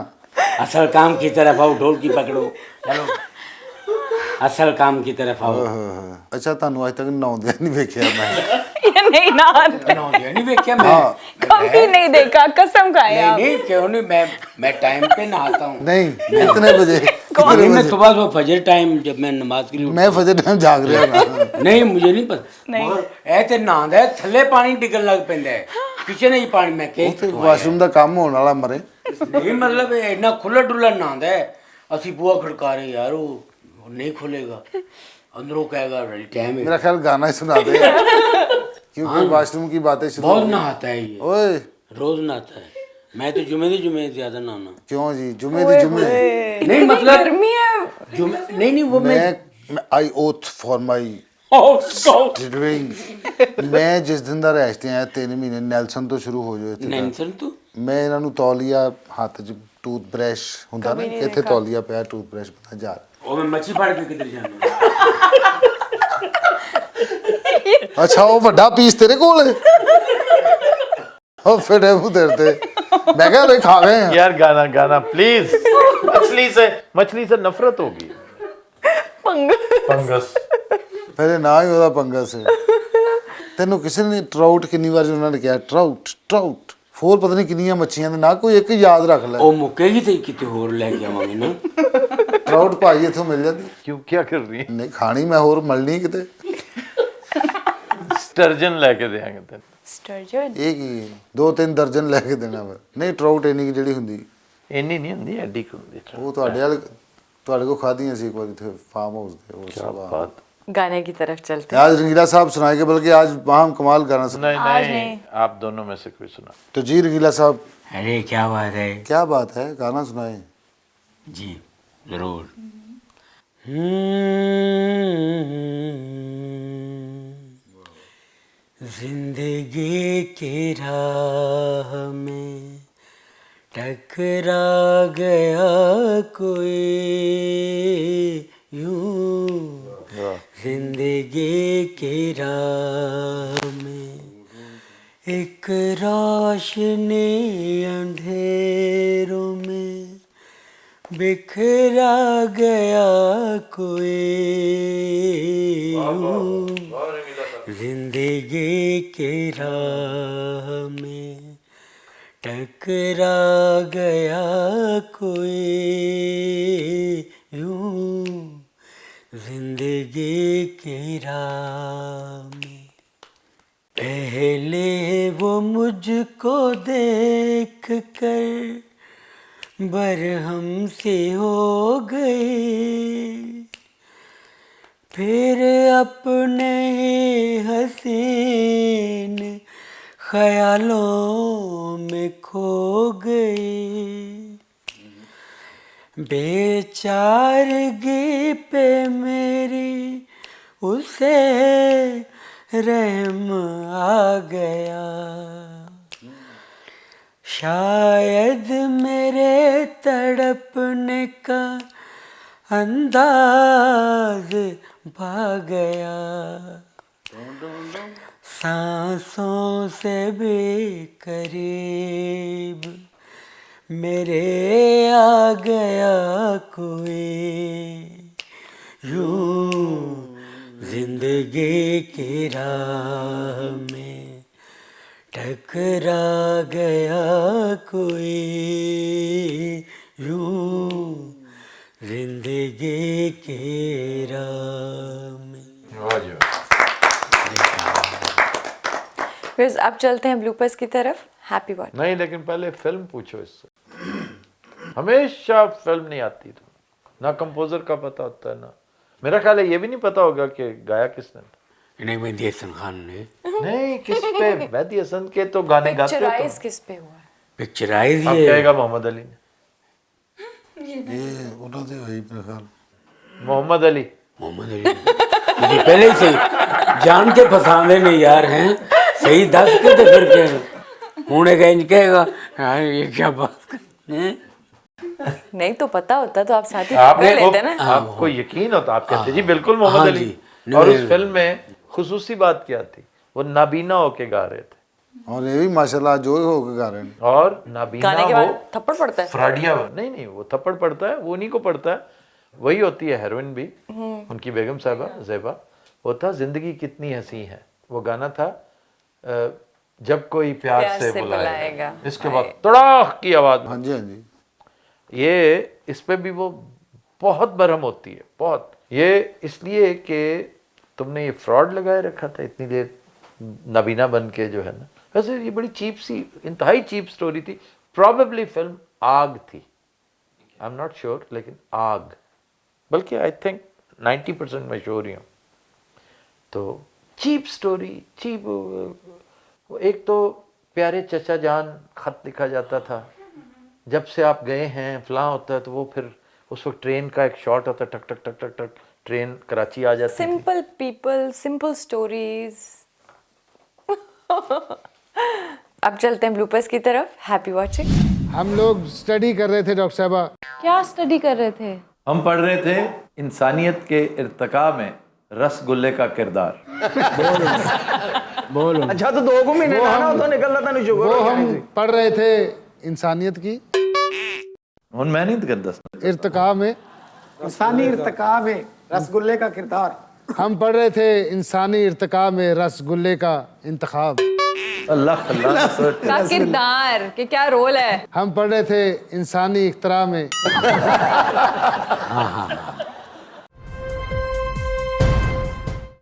असल काम की तरफ आओ, ढोल की पकड़ो, चलो असल काम की तरफ आओ। ਅੱਛਾ, ਤੁਹਾਨੂੰ ਅੱਜ ਤੱਕ ਨਹਾਉਂਦਿਆਂ ਨਹੀਂ ਵੇਖਿਆ ਮੈਂ। ये नहीं ना, नहीं देखिए मैं। हाँ। कभी नहीं देखा, कसम खाए नहीं आप। नहीं, क्यों नहीं, मैं टाइम पे नहाता हूँ। नहीं, कितने बजे? कितने नहीं, मैं बजे? सुबह सुबह फजर टाइम जब मैं नमाज के लिए मैं फजर टाइम जाग ਰਿਹਾ ਹਾਂ। नहीं मुझे नहीं पता, मगर ਇਹ ਤੇ ਨਹਾਉਂਦਾ ਹੈ, ਥੱਲੇ ਪਾਣੀ ਡਿੱਗਣ ਲੱਗ ਪੈਂਦਾ ਹੈ, ਪਿੱਛੇ ਨਹੀਂ ਪਾਣੀ। ਮੈਂ ਉੱਥੇ ਕਹੇ ਵਾਸ਼ਰੂਮ ਦਾ ਕੰਮ ਹੋਣ ਵਾਲਾ ਮਰੇ। ਨਹੀਂ ਮਤਲਬ ਇਹ ਇੰਨਾ ਖੁੱਲਾ ਡੁੱਲਾ ਨਹਾਉਂਦਾ ਹੈ, ਅਸੀਂ ਬੂਹਾ ਖੜਕਾ ਰਹੇ ਯਾਰ, ਉਹ नहीं खुलेगा, अंदरों कहेगा टाइम है। मेरा ख्याल गाना ही सुना दे क्योंकि वॉशरूम की बातें शुरू बहुत नहाता है ये, ओए रोज नहाता है। मैं तो जुमे ज्यादा नहाना। क्यों जी? जुमे दी जुमे नहीं मतलब गर्मी है। जुमे नहीं वो मैं मैं आई ओथ फॉर माई नहीं ड्रिंक मैं जिस दिन ਦਾ ਰਹਿ ਆਇਆ 3 ਮਹੀਨੇ ਨੈਲਸਨ ਤੋਂ ਸ਼ੁਰੂ ਹੋ ਜਾਓ ਇੱਥੇ सर तू ਮੈਂ ਇਹਨਾਂ ਨੂੰ ਤੌਲੀਆ ਹੱਥ 'ਚ ਟੂਥਬ੍ਰਸ਼ ਹੁੰਦਾ ਨਾ ਇੱਥੇ ਤੌਲੀਆ ਪਿਆ ਟੂਥਬ੍ਰਸ਼ ਬਣਾ ਜਾ वो मैं मच्छी फाड़ के किधर जाना। ਅੱਛਾ ਉਹ ਵੱਡਾ ਪੀਸ ਤੇਰੇ ਕੋਲ ਹੈ ਉਹ ਫੜੇ ਮੂੰਹ ਤੇਰੇ ਤੇ ਮੈਂ ਕਿਹਾ ਲੈ ਖਾ ਗਏ ਆ यार गाना गाना प्लीज। मछली से नफरत होगी। फंगस ਪਹਿਲੇ ਨਾ ਹੀ ਉਹਦਾ ਪੰਗਾ ਸੀ ਤੈਨੂੰ ਕਿਸੇ ਨੇ ਟਰਾਊਟ ਕਿੰਨੀ ਵਾਰ ਉਹਨਾਂ ਨੇ ਕਿਹਾ ਟਰਾਊਟ ਹੋਰ ਪਤਾ ਨਹੀਂ ਕਿੰਨੀਆਂ ਮੱਛੀਆਂ ਦੇ ਨਾ ਕੋਈ ਇੱਕ ਯਾਦ ਰੱਖ ਲੈ ਉਹ ਮੁੱਕੇਗੀ ਤੇ ਕਿਤੇ ਹੋਰ ਲੈ ਕੇ ਆਵਾਂਗੇ ਨਾ। ਟਰਾਊਟ ਭਾਈ ਇੱਥੋਂ ਮਿਲ ਜਾਂਦੀ क्यों क्या कर रही है? ਨਹੀਂ ਖਾਣੀ ਮੈਂ ਹੋਰ ਮਲਣੀ ਕਿਤੇ स्टर्जन लेके देंगे तेन। स्टर्जन ਇਹ ਕੀ 2-3 ਦਰਜਨ ਲੈ ਕੇ ਦੇਣਾ ਵਾ ਨਹੀਂ ਟਰਾਊਟ ਇੰਨੀ ਕੁ ਜਿਹੜੀ ਹੁੰਦੀ इन्नी नहीं होंगी एडी को होंगी। ਉਹ ਤੁਹਾਡੇ ਕੋਲ ਖਾਧੀਆਂ ਸੀ ਇੱਕ ਵਾਰੀ ਇੱਥੇ ਫਾਰਮ ਹਾਊਸ ਦੇ ਉਸ क्या ਤੋਂ बात। गाने की तरफ चलते आज रंगीला साहब सुनाएंगे बल्कि आज वहाँ हम कमाल गाना सुना नहीं आप दोनों में से कोई सुना। तो जी रंगीला साहब अरे क्या बात है क्या बात है गाना सुनाए जी जरूर। जिंदगी की राह में टकरा गया कोई यूं, जिंदगी की राह में एक रोशनी अंधेरों में बिखरा गया कोई यूं, जिंदगी की राह में टकरा गया कोई यूं, जिंदगी की राह में। पहले वो मुझको देख कर बरहम से हो गई, फिर अपने हसीन ख्यालों में खो गई। बेचारगी पे मेरी उसे रहम आ गया, शायद मेरे तड़पने का अंदाज भा गया, सांसों से भी करीब मेरे आ गया कोई, यूं जिंदगी की राह में टकरा गया कोई, यूं जिंदगी की राह में। फिर अब चलते हैं ब्लूपर्स की तरफ। Happy watch. नहीं, लेकिन पहले फिल्म पूछो इससे। हमेशा फिल्म नहीं आती तो ना कंपोजर का पता होता है, ना मेरा ख्याल है ये भी नहीं पता होगा कि गाया किसने था। नहीं, मेहदी हसन खान ने। नहीं, किस पे? मेहदी हसन के तो गाने गाते हो पिक्चराइज तुम। किस पे हुआ है? पिक्चराइज अब ये कहेगा मोहम्मद अली ने। ਇਹ ਉਹਨਾਂ ਦੇ ਹੋਈ ਮੇਰੇ ਖਿਆਲ मोहम्मद अली। मोहम्मद अली ये पहले से जान के फसाने नहीं यार हैं, सही दस के तो फिर के होने का इंज कहेगा हाँ ये क्या बात हैं? नहीं तो पता होता तो आप साथ ही आपने कर लेते ना। आपको यकीन होता, आप कहते जी बिल्कुल मोहम्मद हाँ अली। जी। और उस फिल्म में खुसूसी बात क्या थी, वो नाबीना होके गा रहे थे ਔਰ ਇਹ ਵੀ ਮਾਸ਼ਾਅੱਲਾ ਜੋ ਹੀ ਹੋ ਕੇ ਗਾ ਰਹੇ ਨੇ। और नाबीना गाने के वो बाद थप्पड़ पड़ता है। फ्राडिया। नहीं, वो थप्पड़ पड़ता है, वो उन्हीं को पड़ता है, वही होती है हेरोइन भी। उनकी बेगम साहबा ज़ेबा, वो था जिंदगी कितनी हंसी है, वो गाना था जब कोई प्यार से बुलाएगा, इसके बाद तड़ाक की आवाज। हाँ जी हाँ जी। ये इस पे भी वो बहुत बरहम होती है, बहुत। ये इसलिए कि तुमने ये फ्रॉड लगाए रखा था इतनी देर नबीना बन के, जो है ना। वैसे ये बड़ी चीप सी, इंतहाई चीप स्टोरी थी। प्रॉबेबली फिल्म आग थी, आई एम नॉट श्योर, लेकिन आग, बल्कि आई थिंक 90% मैं श्योर ही हूँ। तो चीप स्टोरी, चीप। एक तो प्यारे चचा जान खत लिखा जाता था, जब से आप गए हैं फलां होता है, तो वो फिर उस वक्त ट्रेन का एक शॉट होता है, टक टक टक टक टक, ट्रेन कराची आ जाती थी। Simple people, simple stories. अब चलते हैं ब्लूपर्स की तरफ। Happy watching. हम लोग स्टडी कर रहे थे डॉक्टर साहबा। क्या स्टडी कर रहे थे? हम पढ़ रहे थे इंसानियत के इर्तिका में रसगुल्ले का किरदार। अच्छा तो 2 महीने ना तो निकल रहा था नहीं शुगर। वो हम पढ़ रहे थे इंसानियत की ਹੁਣ मैं नहीं कर दस इर्तिका में, इंसानी इर्तिका में रसगुल्ले का किरदार। हम पढ़ रहे थे इंसानी इर्तिका में रसगुल्ले का इंतखाब। अल्लाह अल्लाह का किरदार के क्या रोल है? हम पढ़ रहे थे इंसानी इख्तरा में